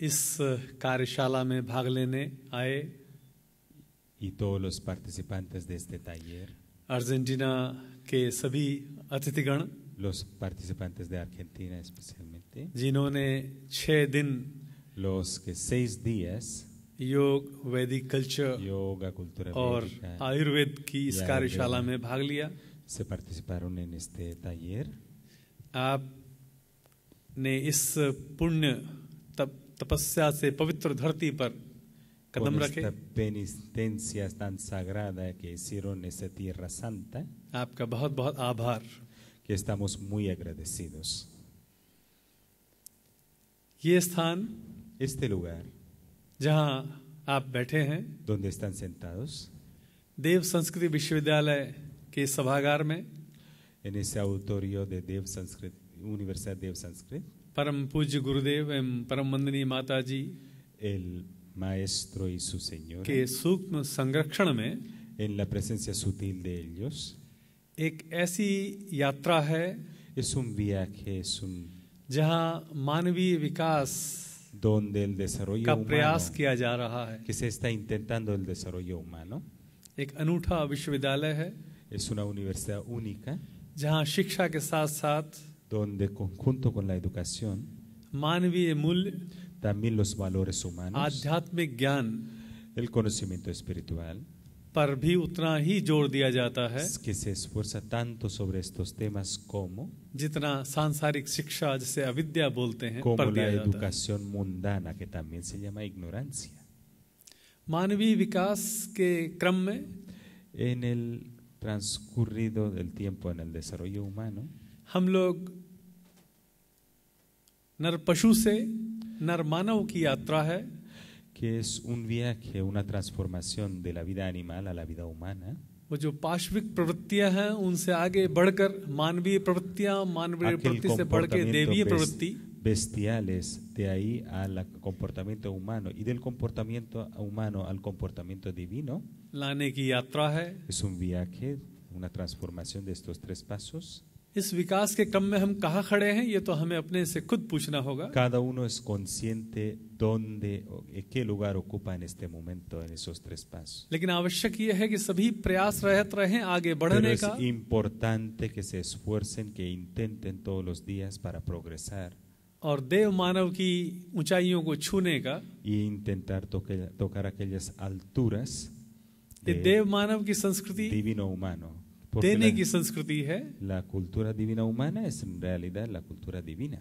इस कार्यशाला में भाग लेने आए y todos los participantes de este taller, Argentina के सभी अतिथिगण los participantes de Argentina especialmente, जिन्होंने 6 दिन los que 6 días योग, वैदिक कल्चर yoga, cultura और védica आयुर्वेद की इस y कार्यशाला Ayurveda में भाग लिया। se participaron en este taller. आपने इस पुण्य तपस्या से पवित्र धरती पर कदम Con रखे। esta penitencia tan sagrada que hicieron en esa tierra santa, आपका बहुत बहुत आभार। que estamos muy agradecidos. ये स्थान Este lugar जहाँ आप बैठे हैं, donde están sentados, देव संस्कृति विश्वविद्यालय के सभागार में en ese auditorio de Dev Sanskrit, Universidad Dev Sanskrit, परम पूज्य गुरुदेव एवं परम वंदनीय माता जी el maestro y su señora, के सूक्ष्म संरक्षण में en la presencia sutil de ellos, एक ऐसी यात्रा है es un viaje, es un जहाँ मानवीय विकास donde el desarrollo का humano, प्रयास किया जा रहा है। que se está intentando el desarrollo humano, एक अनूठा विश्वविद्यालय है es una universidad única, जहाँ शिक्षा के साथ साथ donde junto con la educación, मानवीय मूल्य, también los valores humanos, आध्यात्मिक ज्ञान el conocimiento espiritual, पर भी उतना ही जोर दिया जाता है que se esfuerza tanto sobre estos temas como जितना सांसारिक शिक्षा जिसे अविद्या बोलते हैं como पर la दिया जाता है। educación mundana, que también se llama ignorancia. मानवीय विकास के क्रम में En el transcurrido del tiempo en el desarrollo humano, हम लोग नर पशु से नर मानव की यात्रा है, que es un viaje, una transformación de la vida animal a la vida humana. वो जो पाशविक प्रवृत्तियां हैं उनसे आगे बढ़कर मानवीय प्रवृत्तियां, मानवीय Aquel प्रवृत्ति से बढ़ के देवीय comportamiento प्रवृत्ति, bestiales, de ahí al comportamiento humano y del comportamiento humano al comportamiento divino, लाने की यात्रा है। es un viaje, una transformación de estos 3 pasos. इस विकास के क्रम में हम कहाँ खड़े हैं, ये तो हमें अपने से खुद पूछना होगा। Cada uno es consciente dónde, qué lugar ocupa en este momento en esos 3 pasos. लेकिन आवश्यक ये है कि सभी प्रयासरत रहें आगे Pero बढ़ने es का, importante que se esfuercen, que intenten todos los días para progresar और देव मानव की ऊंचाइयों को छूने का। y intentar tocar aquellas alturas ये de देव मानव की संस्कृति divino humano. Porque देने की संस्कृति है। la cultura divina humana es en realidad la cultura divina.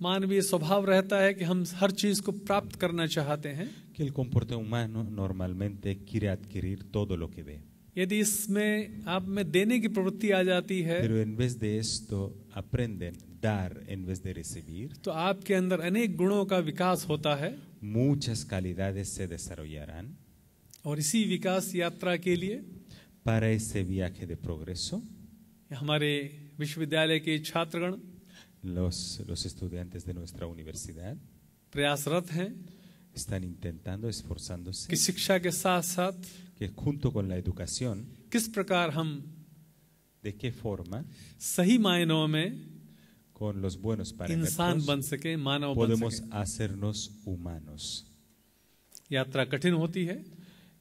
मानवीय स्वभाव रहता है कि हम हर चीज को प्राप्त करना चाहते हैं। Que el comporte humano normalmente quiere adquirir todo lo que ve. यदि इसमें आप में देने की प्रवृत्ति आ जाती है, Pero en vez de esto aprenden dar en vez de recibir. तो आपके अंदर अनेक गुणों का विकास होता है। Muchas calidades se desarrollarán. और इसी विकास यात्रा के लिए Para ese viaje de progreso, हमारे विश्वविद्यालय के छात्रगण los estudiantes de nuestra universidad प्रयासरत हैं están intentando, esforzándose, कि शिक्षा के साथ साथ que junto con la educación, किस प्रकार हम de qué forma, सही मायनों में con los buenos इंसान parámetros, बन सके, मानव बन podemos सके। hacernos humanos. यात्रा कठिन होती है,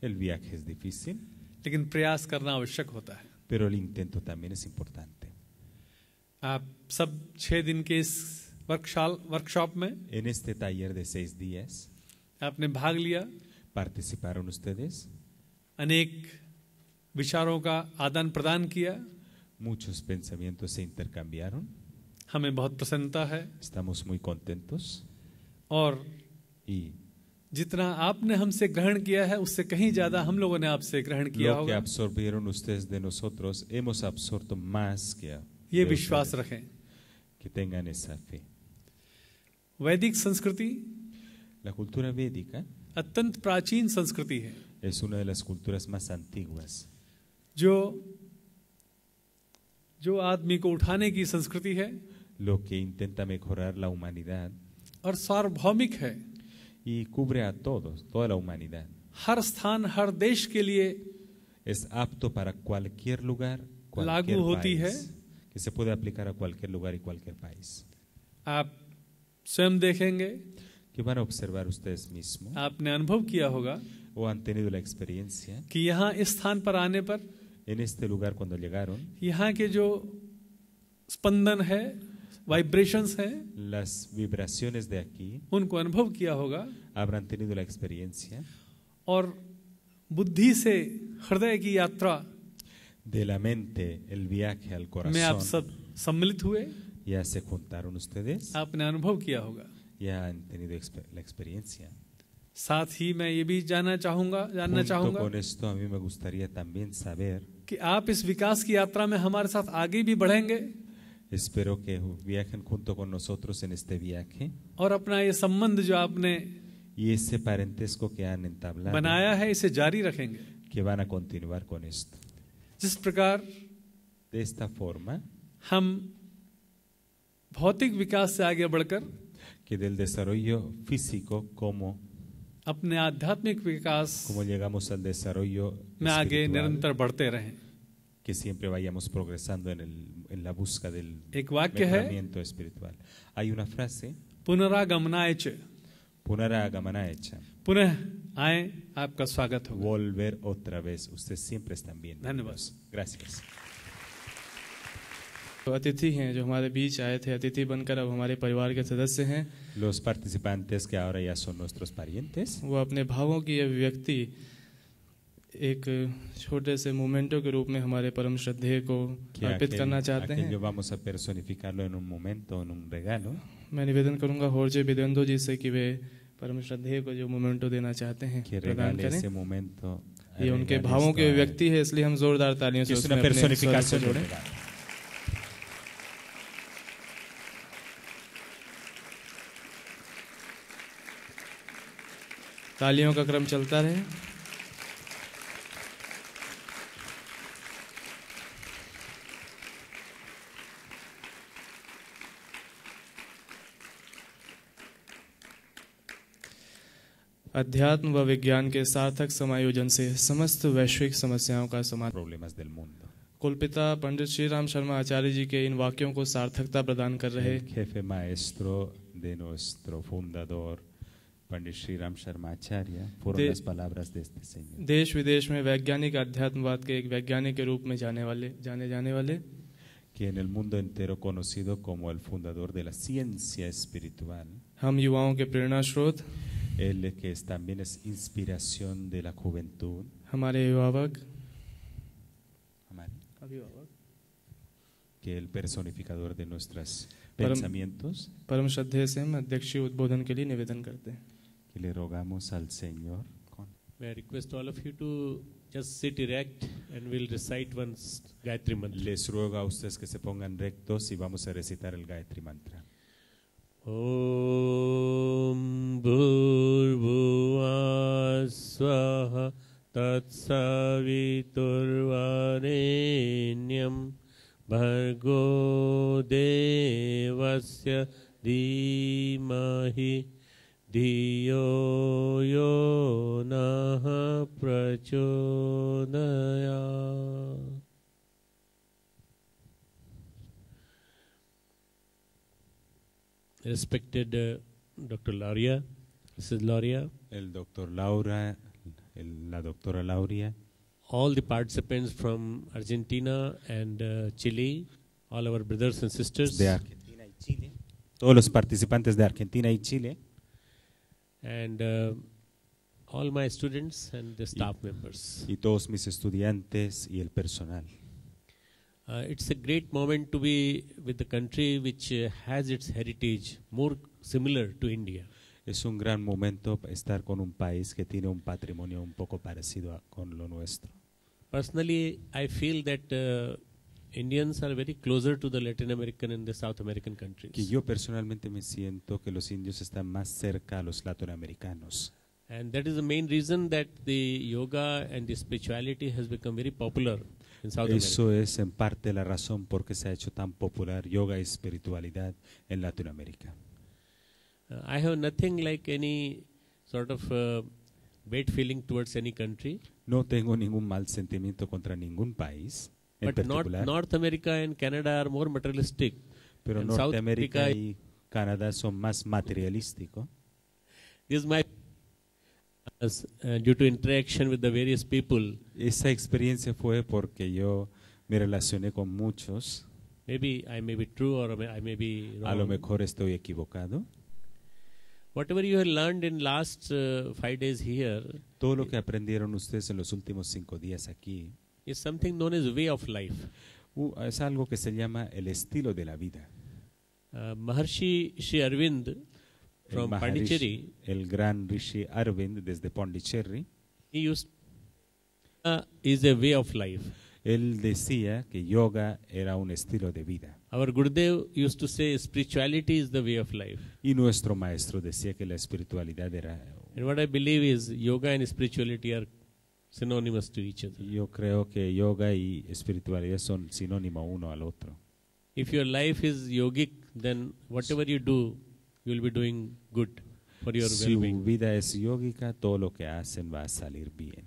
El viaje es difícil, लेकिन प्रयास करना आवश्यक होता है। pero el intento también es importante. आप सब 6 दिन के इस वर्कशॉप में En este taller de 6 días, आपने भाग लिया, participaron ustedes, अनेक विचारों का आदान प्रदान किया, muchos pensamientos se intercambiaron, हमें बहुत प्रसन्नता है। estamos muy contentos और y जितना आपने हमसे ग्रहण किया है उससे कहीं ज्यादा हम लोगों ने आपसे ग्रहण किया lo que होगा, absorbieron ustedes de nosotros, hemos absorto más que ये de विश्वास ustedes. रखें। Que tengan esa fe. वैदिक संस्कृति La cultura védica अत्यंत प्राचीन संस्कृति है, es una de las culturas más antiguas, जो आदमी को उठाने की संस्कृति है lo que intenta mejorar la humanidad और सार्वभौमिक है। y cubre a todos, toda la humanidad. हर स्थान, हर देश के लिए Es apto para cualquier lugar, cualquier लागू होती है। país, que se puede aplicar a cualquier lugar y cualquier país. आप स्वयं देखेंगे, Que van a observar ustedes mismos आपने अनुभव किया होगा o han tenido la experiencia कि यहाँ इस स्थान पर आने पर en este lugar cuando llegaron, यहाँ के जो स्पंदन है, वाइब्रेशंस हैं, las vibraciones de aquí, उनको अनुभव किया होगा habrán tenido la experiencia और बुद्धि से हृदय की यात्रा de la mente, el viaje al में आप corazón. सब सम्मिलित हुए, Ya se juntaron ustedes, आपने अनुभव किया होगा। ya han tenido la experiencia. साथ ही मैं ये भी जानना Junto चाहूंगा con esto, a mí me gustaría también saber, कि आप इस विकास की यात्रा में हमारे साथ आगे भी बढ़ेंगे espero que viajen junto con nosotros en este viaje और अपना ये संबंध जो आपने y ese parentesco que han entablado, बनाया है इसे जारी रखेंगे। que van a continuar con esto. जिस प्रकार De esta forma, हम भौतिक विकास से आगे बढ़कर que del desarrollo físico como अपने आध्यात्मिक विकास llegamos al desarrollo में आगे espiritual, निरंतर बढ़ते रहें। que siempre vayamos progresando en la busca del एक वाक्य है, mejoramiento espiritual. Hay una frase, पुनरागमनाय च, Punaragamanacha hecha, पुनः आए, आपका स्वागत होगा। volver otra vez. Ustedes siempre están bien. धन्यवाद। Gracias. तो अतिथि हैं जो हमारे बीच आए थे, अतिथि बनकर अब हमारे परिवार के सदस्य हैं। Los participantes que ahora ya son nuestros parientes, वो अपने भावों की अभिव्यक्ति एक छोटे से मोमेंटो के रूप में हमारे परम श्रद्धेय को que अर्पित करना चाहते हैं। aquello vamos a personificarlo en un momento, en un regalo. मैं निवेदन करूंगा होर्जे बिदेंदो जी से कि वे परम श्रद्धेय को जो मोमेंटो देना चाहते हैं Que प्रदान regale करें। ese momento. ये उनके regale भावों esto की a él. अभिव्यक्ति है, इसलिए हम जोरदार तालियों से Que es una उसमें अपने स्वर को personificación del जोड़ें। regalo. तालियों का क्रम चलता रहे। अध्यात्म व विज्ञान के सार्थक समायोजन से समस्त वैश्विक समस्याओं का समाधान। Problemas del mundo. कुलपिता पंडित श्री राम शर्मा आचार्य जी के इन वाक्यों को सार्थकता प्रदान कर रहे El jefe maestro de nuestro fundador, Pandit Sri Ram Sharma Acharya, fueron las palabras de este señor. देश विदेश में वैज्ञानिक अध्यात्मवाद के एक वैज्ञानिक के रूप में जाने जाने वाले, Que en el mundo entero conocido como el fundador de la ciencia espiritual, हम युवाओं के प्रेरणा स्रोत, él que también es inspiración de la juventud, हमारे अभिभावक, que el personificador de nuestros परम pensamientos, परम श्रद्धेय से हम अध्यक्षीय उद्बोधन के लिए निवेदन करते हैं। que le rogamos al Señor. May I request all of you to just sit erect and we'll recite once Gayatri Mantra. Les ruego a ustedes que se pongan rectos y vamos a recitar el Gayatri Mantra. Om Bhurbhuva Swaha Tatsaviturvarenyam Bhargo Devasya Dhimahi Dhiyo Yo Nah Prachodayat. Respected Dr. Lauria, Mrs. Lauria, El doctor Laura, la doctora Lauria, all the participants from Argentina and Chile, all our brothers and sisters, de Argentina y Chile, todos los participantes de Argentina y Chile, and all my students and the staff members. y todos mis estudiantes y el personal. It's a great moment to be with the country which has its heritage more similar to India. Es un gran momento estar con un país que tiene un patrimonio un poco parecido con lo nuestro. Personally, I feel that Indians are very closer to the Latin American and the South American countries. Que yo personalmente me siento que los indios están más cerca a los latinoamericanos. And that is the main reason that the yoga and the spirituality has become very popular in South Eso America. es en parte la razón por qué se ha hecho tan popular yoga y espiritualidad en Latinoamérica. I have nothing like any sort of bad feeling towards any country. No tengo ningún mal sentimiento contra ningún país en But particular. North America and Canada are more materialistic. Pero and South Norteamérica America y Canadá son más materialísticos. is my due to interaction with the various people. Esa experiencia fue porque yo me relacioné con muchos. Maybe I may be true or I may be wrong. A lo mejor estoy equivocado. Whatever you have learned in last 5 days here, Todo lo que aprendieron ustedes en los últimos 5 días aquí is something known as way of life. Es algo que se llama el estilo de la vida. Maharshi Sri Arvind from Pondicherry, el gran Rishi Arvind desde Pondicherry, he used is a way of life. Él decía que yoga era un estilo de vida. Our Gurudev used to say spirituality is the way of life. Y nuestro maestro decía que la espiritualidad era. And what I believe is yoga and spirituality are synonymous to each other. Yo creo que yoga y espiritualidad son sinónimo uno al otro. If your life is yogic, then whatever you do, you will be doing good for your Si well-being. su vida es yógica, todo lo que hacen va a salir bien.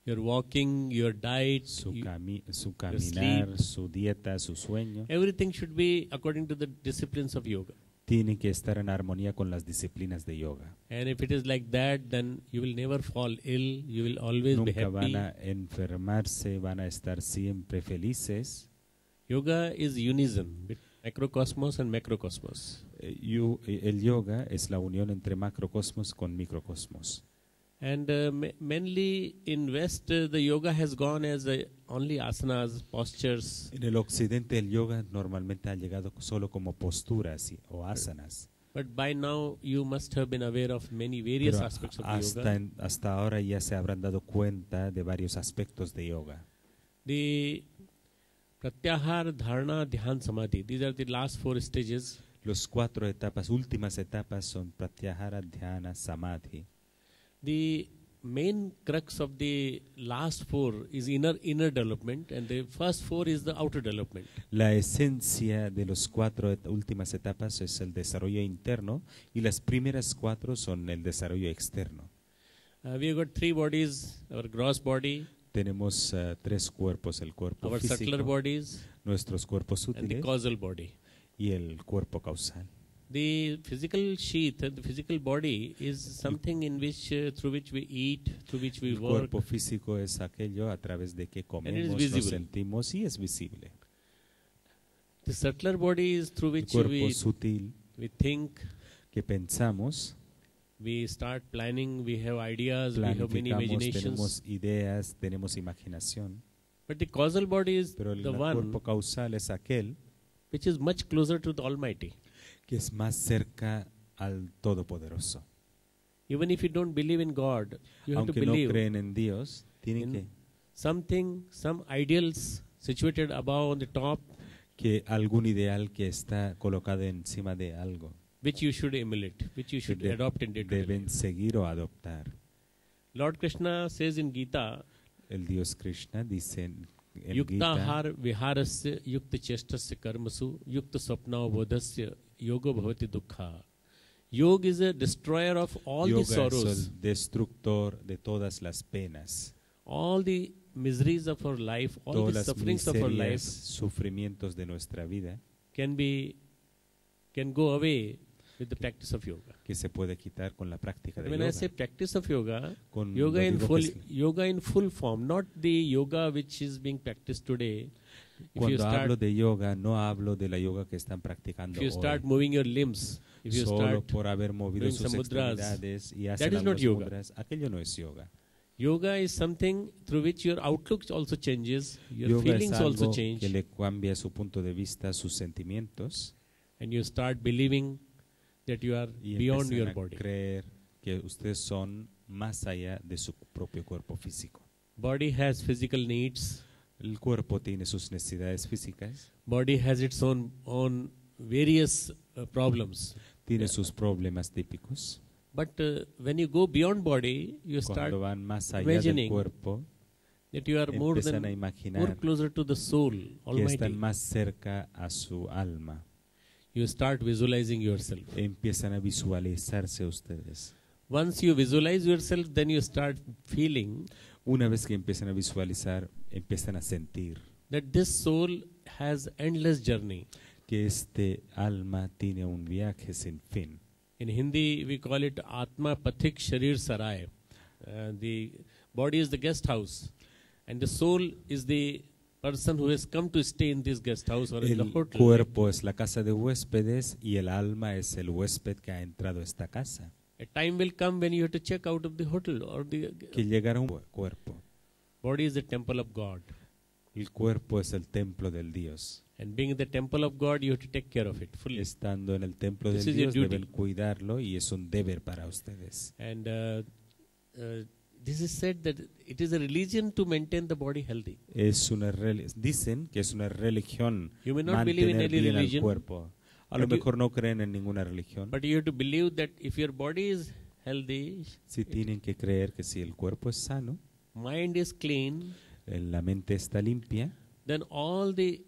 Your walking, your diet, Su your caminar, sleep, su dieta, su sueño, everything should be according to the disciplines of yoga. tienen que estar en armonía con las disciplinas de yoga. And if it is like that, then you will never fall ill. You will always be Nunca van happy. a enfermarse, van a estar siempre felices. Yoga is unison between microcosmos and macrocosmos. El yoga es la unión entre macrocosmos con microcosmos. And mainly in West, the yoga has gone as only asanas, postures. En el occidente el yoga normalmente ha llegado solo como posturas o asanas. But by now you must have been aware of many various Pero aspects of the yoga. hasta ahora ya se habrán dado cuenta de varios aspectos de yoga. The Pratyahar, Dharana, Dhyan, Samadhi. These are the last 4 stages. Los 4 etapas, últimas etapas son Pratyahara, Dhyana, Samadhi. The main crux of the last 4 is inner development, and the first 4 is the outer development. La esencia de los 4 últimas etapas es el desarrollo interno y las primeras 4 son el desarrollo externo. We have got 3 bodies: our gross body, Tenemos tres cuerpos, el cuerpo Our subtler físico, bodies nuestros cuerpos and the sutiles causal body. y el cuerpo causal. The physical sheath, the physical body is something in which, through which we eat, through which we El work. cuerpo físico es aquello a través de que comemos, nos visible. sentimos y es visible. The subtler body is through El which cuerpo sutil we think, que pensamos, we start planning, we have ideas, we have many planificamos, imaginations. tenemos ideas, tenemos imaginación. But the causal body is Pero el the cuerpo one causal es aquel which is much closer to the Almighty. que es más cerca al Todopoderoso. Even if you don't believe in God, you have to Aunque no believe creen en Dios, tienen in que something, some ideals situated above on the top, que algún ideal que está colocado encima de algo which you should emulate, which you que should adopt in day-to-day deben life. seguir o adoptar. Lord Krishna says in Gita, El Dios Krishna dice en Yukta Gita, har viharasya yukta chestasya karmasu yukta swapna bodhasya yoga bhavati dukkha. Yoga is a destroyer of all the yoga es sorrows, el destructor de todas las penas, all the miseries of our life, all todas the las sufferings of our miserias, life sufrimientos de nuestra vida can go away with the practice of yoga. que se puede quitar con la práctica de When yoga. I say practice of yoga, Con yoga lo in digo full, que es- yoga in full form, not the yoga which is being practiced today. If you Cuando hablo start, de yoga, no hablo de la yoga que están practicando if you start hoy. moving your limbs, if you Solo start por haber movido doing sus some mudras, extremidades y that hacen is not algunos yoga. mudras, aquello no es yoga. Yoga is something through which your outlook also changes, your Yoga es feelings also algo change, que le cambia su punto de vista, sus sentimientos, and you start believing that you are y beyond empiezan your a body. creer que ustedes son más allá de su propio cuerpo físico. Body has physical needs. El cuerpo tiene sus necesidades físicas, Body has its own various problems. tiene sus problemas típicos. But when you go beyond body, you start Cuando van más allá del imagining cuerpo, that you are more empiezan a more imaginar closer to the soul, que Almighty. están más cerca a su alma. You start visualizing yourself. Empiezan a visualizarse ustedes. Once you visualize yourself, then you start feeling Una vez que empiezan a visualizar, empiezan a sentir that this soul has endless journey. que este alma tiene un viaje sin fin. In Hindi, we call it Atma Pathik Sharir Sarai. The body is the guest house, and the soul is the person who has come to stay in this guest house or in the El hotel. cuerpo es la casa de huéspedes y el alma es el huésped que ha entrado a esta casa. A time will come when you have to check out of the hotel or the Que llegará un cuerpo. body is the temple of God. El cuerpo es el templo del Dios. And being the temple of God, you have to take care of it fully. Estando en el templo This del is your Dios duty. deben cuidarlo y es un deber para ustedes. And this is said that it is a religion to maintain the body healthy. Dicen que es una religión You may not believe in mantener any bien al religion, cuerpo. A lo but you- mejor no creen en ninguna religión. But you have to believe that if your body is healthy, Si tienen que creer que si el cuerpo es sano, mind is clean, la mente está limpia, then all the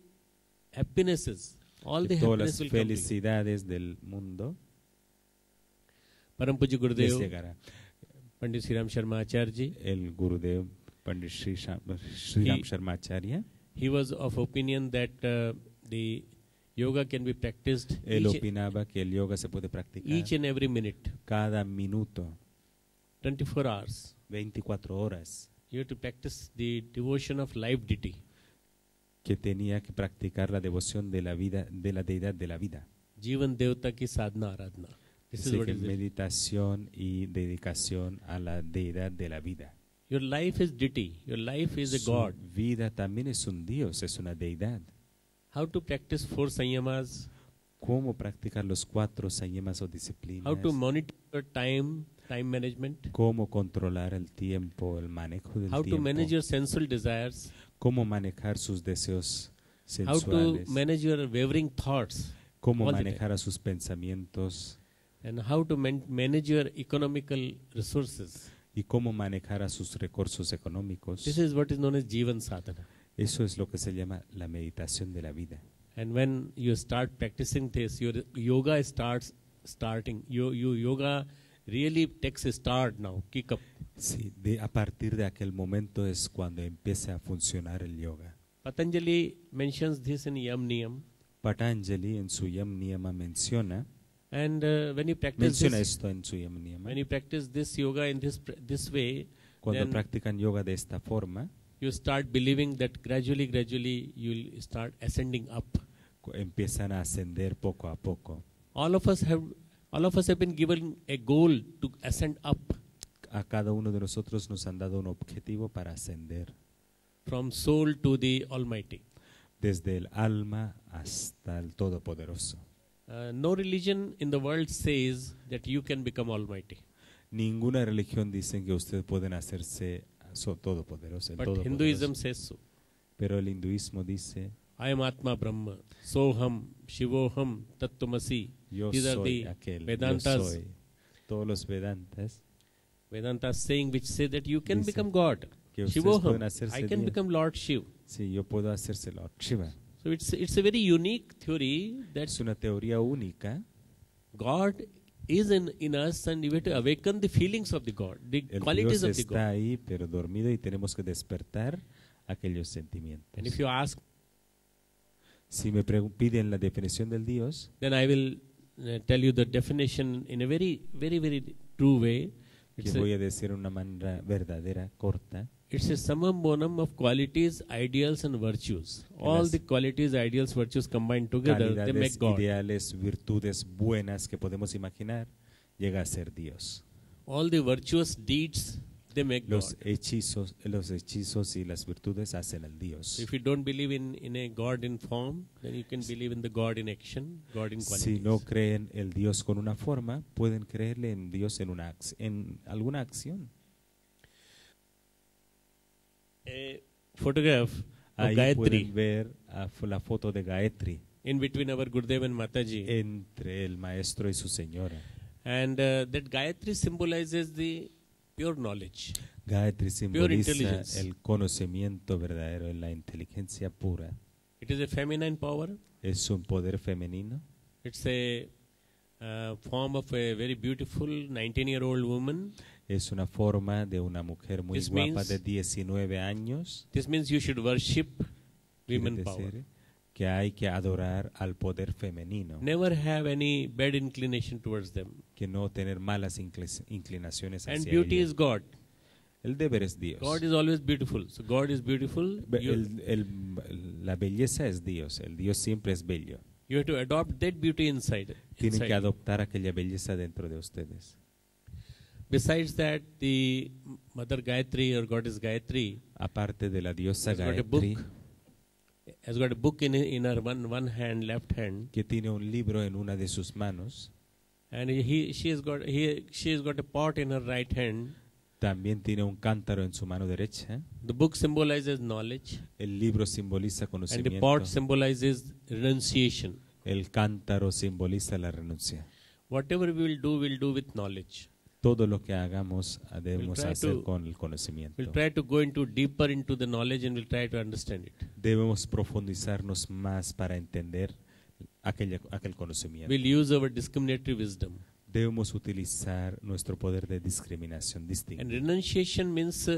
happinesses, all the que todas happiness las will come to you. felicidades del mundo Param Puja les Gurudev, llegará. Pandit Sri Ram Sharma Acharya ji, El Gurudev Pandit Sri Ram Sharma Acharya, he was of opinion that the yoga can be practiced él opinaba que el yoga se puede practicar each and every minute, cada minuto, 24 hours. 24 horas, You have to practice the devotion of life deity. que tenía que practicar la devoción de la vida, de la deidad de la vida. Jivan Devta ki sadhana aradhana. This is Dice what que is it. meditación y dedicación a la deidad de la vida. Your life is deity. Your life is a Su God. vida también es un Dios, es una deidad. How to practice 4 sanyamas, ¿Cómo practicar los 4 sanyamas o disciplinas? how to monitor your time management, ¿Cómo controlar el tiempo, el manejo del how to tiempo? manage your sensual desires, ¿Cómo manejar sus deseos how to sensuales? manage your wavering thoughts, ¿Cómo all the manejar a sus pensamientos? and how to manage your economical resources. ¿Y cómo manejar a sus recursos económicos? This is what is known as Jivan Sadhana. Eso es lo que se llama la meditación de la vida. And when you start practicing this, your yoga starting. Yoga really takes a start now, kick up. Sí, a partir de aquel momento es cuando empieza a funcionar el yoga. Patanjali mentions this in Yam Niyam. Patanjali en su Yam Niyama menciona, and when you practice menciona this, esto en su Yam Niyama. when you practice this yoga in this way, Cuando then practican yoga de esta forma, you start believing that gradually you'll start ascending up. Empiezan a ascender poco a poco. All of us have been given a goal to ascend up. A cada uno de nosotros nos han dado un objetivo para ascender. From soul to the Almighty. Desde el alma hasta el Todopoderoso. No religion in the world says that you can become Almighty. Ninguna religión dice que ustedes pueden hacerse todopoderoso. But Hinduism says so. Pero el hinduismo dice, I am Atma Brahma, Soham, Shivoham, Tattvamasi. Yo These are soy the aquel, Vedantas. yo soy. Todos los Vedantas. Vedantas saying which say that you can become God. Que ustedes pueden Shivoham, hacerse I can Dios. become Lord Shiv. Sí, yo puedo hacerse Lord Shiva. So it's a very unique theory that es una teoría única. God is in us and we have to awaken the feelings of the God, the El qualities Dios of the está God. ahí, pero dormido, y tenemos que despertar aquellos sentimientos. And if you ask, si me piden la definición del Dios, then I will tell you the definition in a very true way. que voy a decir una manera verdadera, corta. It's a summum bonum of qualities, ideals and virtues. All the qualities, ideals, virtues combined together, they make Calidades, God. ideales, virtudes buenas que podemos imaginar, llega a ser Dios. All the virtuous deeds, they make Los God. hechizos y las virtudes hacen al Dios. If you don't believe in a God in form, then you can believe in the God in action, God in qualities. Si no creen el Dios con una forma, pueden creerle en Dios en alguna acción. A photograph of Ahí Gayatri pueden ver la foto de Gayatri in between our Gurudev and Mataji. entre el maestro y su señora. And that Gayatri symbolizes the pure knowledge. Gayatri Pure simboliza intelligence. el conocimiento verdadero, la inteligencia pura. It is a feminine power. Es un poder femenino. It's a form of a very beautiful 19-year-old woman. Es una forma de una mujer muy This guapa means- de 19 años. This means you should worship Quiere women power. decir que hay que adorar al poder femenino. Never have any bad inclination towards them. Que no tener malas inclinaciones And hacia beauty ellas. is God. El deber es Dios. God is always beautiful. So God is beautiful. La belleza es Dios. El Dios siempre es bello. You have to adopt that beauty inside. Tienen que inside. adoptar aquella belleza dentro de ustedes. Besides that, the Mother Gayatri or Goddess Gayatri Aparte de la diosa has got a book. Gayatri, Has got a book in her one hand, left hand, que tiene un libro en una de sus manos, and she has got a pot in her right hand. también tiene un cántaro en su mano derecha. The book symbolizes knowledge, El libro simboliza and the conocimiento. pot symbolizes renunciation. El cántaro simboliza la renuncia. Whatever we'll do with knowledge. Todo lo que hagamos debemos try hacer to- con el conocimiento. We'll try to go deeper into the knowledge and we'll try to understand it. Debemos profundizarnos más para entender aquel conocimiento. We'll use our discriminatory wisdom. Debemos utilizar nuestro poder de discriminación And distinta. renunciation means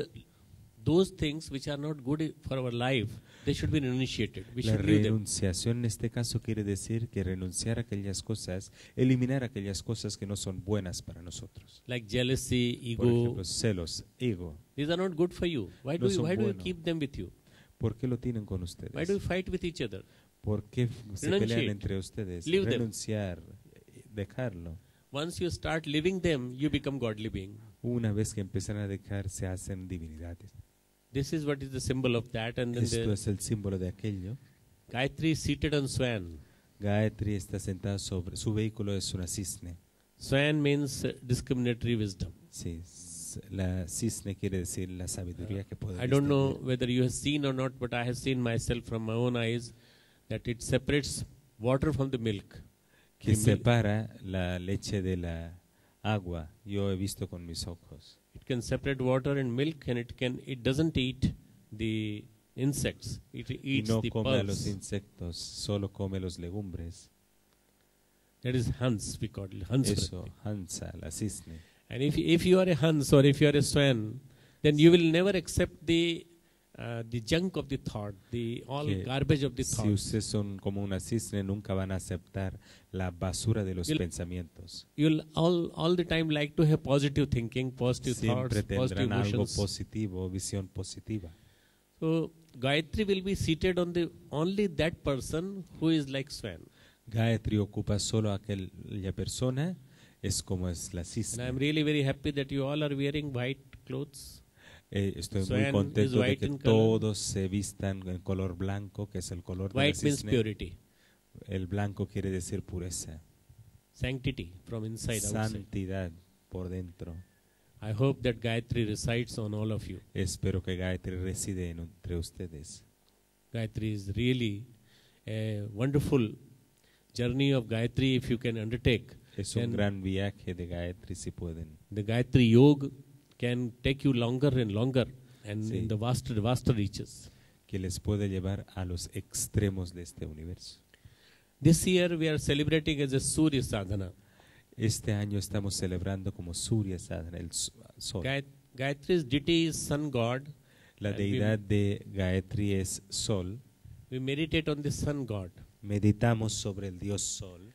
those things which are not good for our life, they should be renunciated. We La should leave them. renunciación en este caso quiere decir que renunciar a aquellas cosas, eliminar aquellas cosas que no son buenas para nosotros. Like jealousy, Por ego. ejemplo, celos, ego. These are not good for you. Why No do son you buenos. keep them with you? ¿Por qué lo tienen con Why do ustedes? you fight with each other? ¿Por qué se Renunciate. pelean entre ustedes? Leave them. Renunciar, dejarlo. Once you start living them, you become godly being. Una vez que empiezan a dejar, se hacen divinidades. This is what is the symbol of that. And then Esto the es el símbolo de aquello. Gayatri is seated on swan. Gayatri está sentada sobre su vehículo, es una cisne. Swan means discriminatory wisdom. Sí, la cisne quiere decir la sabiduría que puede I don't know distinguir. whether you have seen or not, but I have seen myself from my own eyes that it separates water from the milk. Que The milk- separa la leche de la agua. Yo he visto con mis ojos. It can separate water and milk, and it doesn't eat the insects. It Y eats no the come a los pulse. insectos, solo come los legumbres. That is Hans, we call it Hans. Eso, Hansa, la cisne. And if you are a Hans or if you are a Swan, then you will never accept the junk of the thought, all garbage of the Si thought. ustedes son como una cisne, nunca van a aceptar la basura de los pensamientos. You'll all the time like to have positive thinking, positive Siempre thoughts, positive tendrán algo emotions. positivo, visión positiva. So Gayatri will be seated on only that person who is like Swan. Gayatri ocupa solo aquella persona, es como es la And cisne. I'm really very happy that you all are wearing white clothes. Estoy muy Swan is contento de white que in color. todos se vistan en color blanco, que es el color de la White means cisne. purity, El blanco quiere decir pureza, sanctity from inside outside. santidad por dentro. I hope that Gayatri resides on all of you. Espero que Gayatri reside entre ustedes. Gayatri is really a wonderful journey of Gayatri if you can undertake. Es un Then gran viaje de Gayatri si pueden. the Gayatri Yoga can take you longer and longer and Sí. in the vaster reaches. Que les puede llevar a los extremos de este universo. This year we are celebrating as a Surya Sadhana. Este año estamos celebrando como Surya Sadhana, el sol. Gayatri's deity is sun god. La and deidad de Gayatri es sol. we meditate on the sun god. Meditamos sobre el dios sol.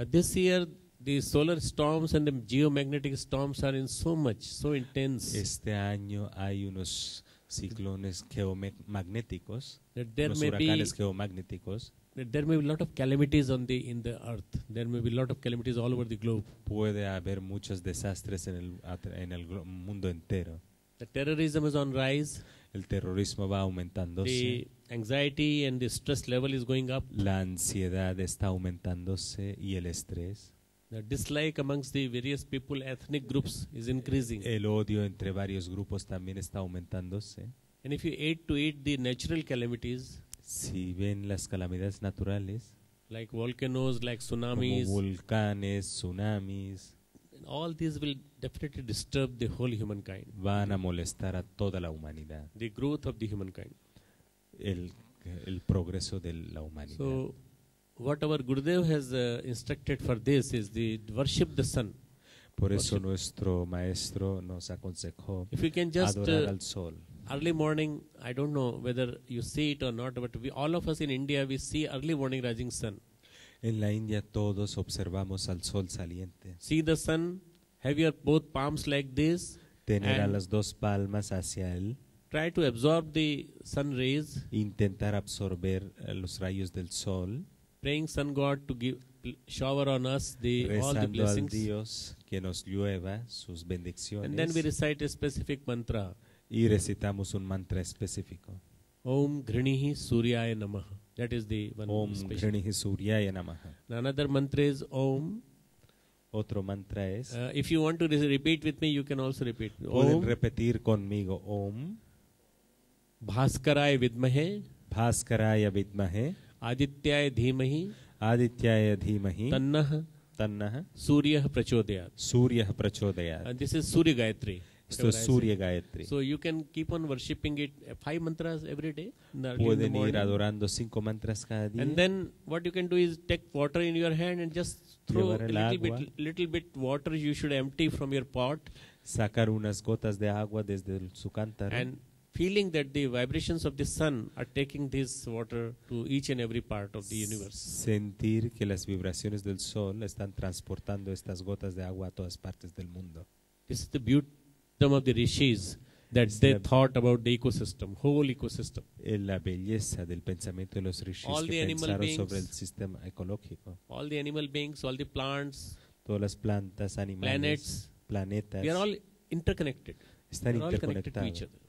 This year the solar storms and the geomagnetic storms are in so intense Este año hay unos ciclones geomagnéticos, that there unos may huracanes be geomagnéticos. there may be a lot of calamities in the earth. There may be a lot of calamities all over the globe. Puede haber muchos desastres en el mundo entero. The terrorism is on rise. El terrorismo va aumentándose. The anxiety and the stress level is going up. La ansiedad está aumentándose y el estrés. The dislike amongst the various people, ethnic groups, is increasing. El odio entre varios grupos también está aumentándose. And if you aid to it the natural calamities, Si ven las calamidades naturales, like volcanoes, like como tsunamis, volcanes, tsunamis, all these will definitely disturb the whole humankind, van a molestar a toda la humanidad, the growth of the humankind. el progreso de la humanidad. So, what our Gurudev has instructed for this is the worship the sun. Por eso worship. nuestro maestro nos aconsejó If you can just adorar al sol. early morning, I don't know whether you see it or not, but all of us in India, we see early morning rising sun. En la India todos observamos al sol saliente. See the sun, have your both palms like this, Tener a and las dos palmas hacia él, try to absorb the sun rays, intentar absorber los rayos del sol, praying sun god to shower on us all the rezando al blessings. Dios que nos llueva sus And then bendiciones we recite a specific mantra. y recitamos un mantra específico. Om Ghrinihi Suryaya Namaha. That is the one Om special. Grinihi Suryaya Namaha. Another mantra is Om. Otro mantra es, If you want to repeat with me, you can also repeat. pueden Om repetir conmigo, Om Bhaskaraya Vidmahe Bhaskaraya Vidmahe Adityaya Dhimahi Adityaya Dhimahi Tannah Tannah Suryah Prachodayat. Suryah Prachodayat. And this is Surya Gayatri. Esto es Surya Gayatri. So you can keep on worshipping it 5 mantras every day. In the Pueden morning. ir adorando 5 mantras cada día. And then what you can do is take water in your hand and just throw Llevar a el little bit water you should empty from your pot, Sacar unas gotas de agua desde su cántaro. and feeling that the vibrations of the sun are taking this water to each and every part of the universe. Sentir que las vibraciones del sol están transportando estas gotas de agua a todas partes del mundo. This is the beauty of the rishis, that they thought about the ecosystem, whole ecosystem. La belleza del pensamiento de los rishis All the que animal pensaron beings, sobre el sistema ecológico. all the animal beings, all the plants, Todas las plantas, animales, planetas we are all interconnected. están We are all connected to each interconectados. other.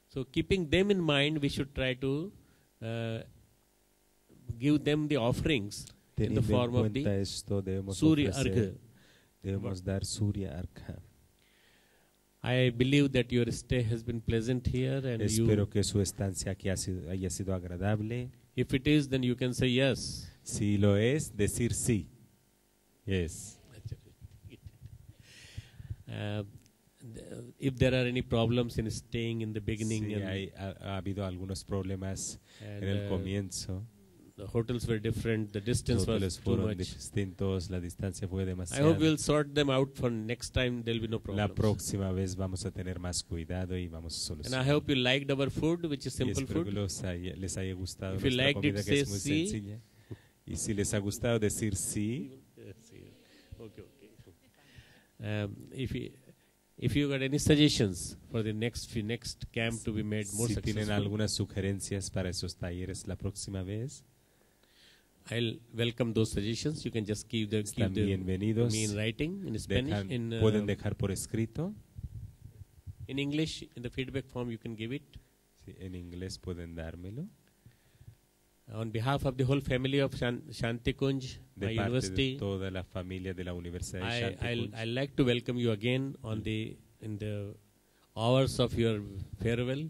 So keeping them in mind, we should try to give them the offerings in the Teniendo en form of cuenta the esto, debemos Surya ofrecer, Argha. debemos dar Surya Argha. I believe that your stay has been pleasant here, and Espero que su estancia aquí haya sido agradable. if it is, then you can say yes. Si lo es, decir sí. Yes. If there are any problems in staying in the beginning, Sí, and, ha habido algunos problemas and, en el comienzo. the hotels were different, the distance Los was hoteles too fueron much. distintos, la distancia fue I demasiada. hope we'll sort them out for next time. There'll be no La problems. próxima vez vamos a tener más cuidado y vamos a And solucionar. I hope you liked our food, which is Y simple espero que food. les haya gustado If you nuestra liked it, comida, que es say muy sí. sencilla. Y si les ha gustado, decir sí. Okay, okay. If you got any suggestions for the next camp to be made more Si tienen successful, algunas sugerencias para esos talleres la próxima vez, I'll welcome those suggestions. You can just give them están bienvenidos. me in writing, in Spanish, Pueden dejar por escrito. in English, in the feedback form you can give it. Sí, en inglés pueden dármelo. On behalf of the whole family of Shanti Kunj, De my parte university, de toda la familia de la Universidad de Shanti Kunj. I'd like to welcome you again in the hours of your farewell.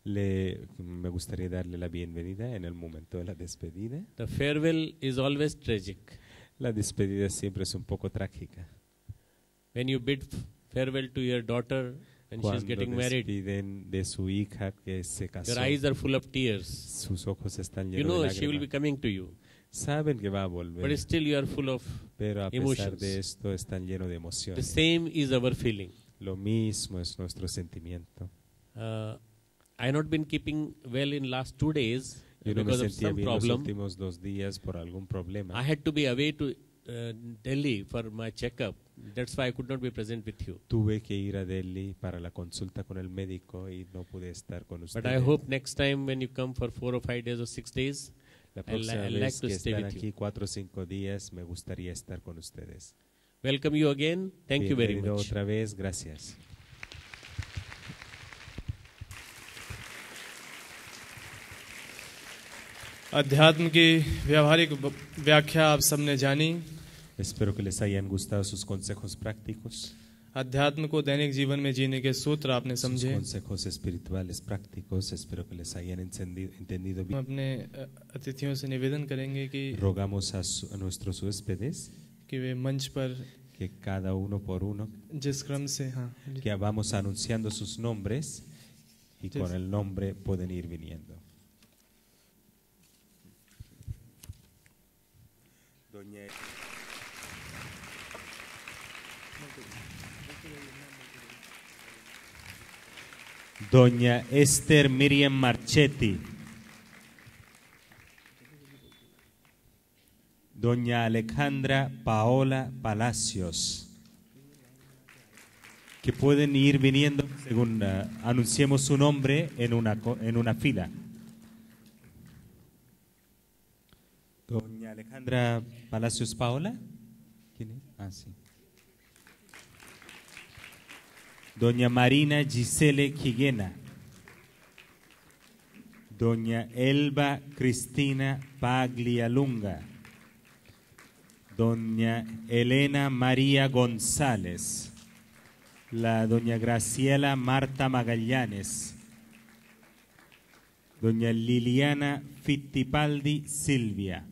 Me gustaría darle la bienvenida en el momento de la despedida. The farewell is always tragic. La despedida siempre es un poco trágica. When you bid farewell to your daughter and she's Cuando getting married, despiden de su hija que se casó, your eyes are full of tears. sus ojos están You llenos know de she will be lágrimas. coming to you, Saben que va a volver, but still you are full of pero a pesar emotions. de esto están llenos de The emociones. same is our feeling. Lo mismo es nuestro sentimiento. I have not been keeping well in last 2 days Yo no me because of sentía some bien los problem. últimos 2 días por algún problema. I had to be away to Delhi for my checkup. That's why I could not be present with you. Tuve que ir a Delhi para la consulta con el médico y no pude estar con But ustedes. I hope next time when you come for 4 or 5 days or 6 days, La próxima I'd vez like to que stay están with aquí you. 4 o 5 días, me gustaría estar con ustedes. Welcome you again. Thank you very Bienvenido much. otra vez, gracias. अध्यात्म की व्यावहारिक व्याख्या आप सबने जानी। Espero que les hayan gustado sus consejos prácticos. अध्यात्म को दैनिक जीवन में जीने के सूत्र आपने Sus समझे। consejos espirituales prácticos, espero que les hayan entendido हम bien. अपने अतिथियों से निवेदन करेंगे कि Rogamos a nuestros huéspedes कि वे मंच पर que cada uno por uno, जिस क्रम से que vamos anunciando sus nombres y con el nombre pueden ir viniendo. Doña Esther Miriam Marchetti. Doña Alejandra Paola Palacios. Que pueden ir viniendo según anunciemos su nombre en una fila. Doña Alejandra Palacios Paola. ¿Quién es? Ah, sí. Doña Marina Gisele Quiguena. Doña Elba Cristina Paglialunga. Doña Elena María González. La doña Graciela Marta Magallanes. Doña Liliana Fittipaldi Silvia.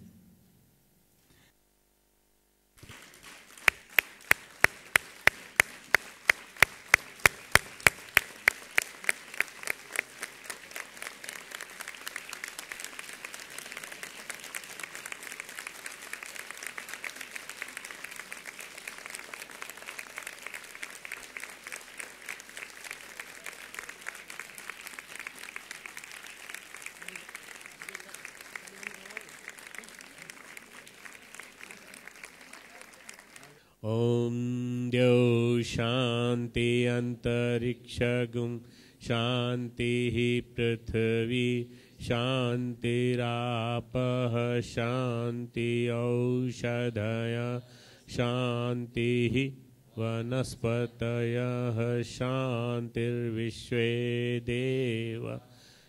Om Deo Shanti Antarikshagum Shanti Prithvi Shanti Rapah Shanti Aushadaya Shanti Vanaspataya Shantir Vishwe Deva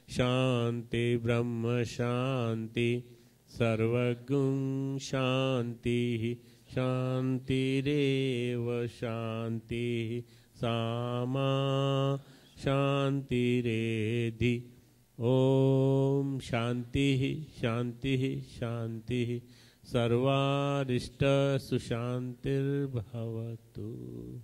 Shanti Brahma Shanti Sarvagum Shanti Shantireva Shanti Sama Shantiredhi Om Shanti Shanti Shanti Sarvarishta Sushantir Bhavatu.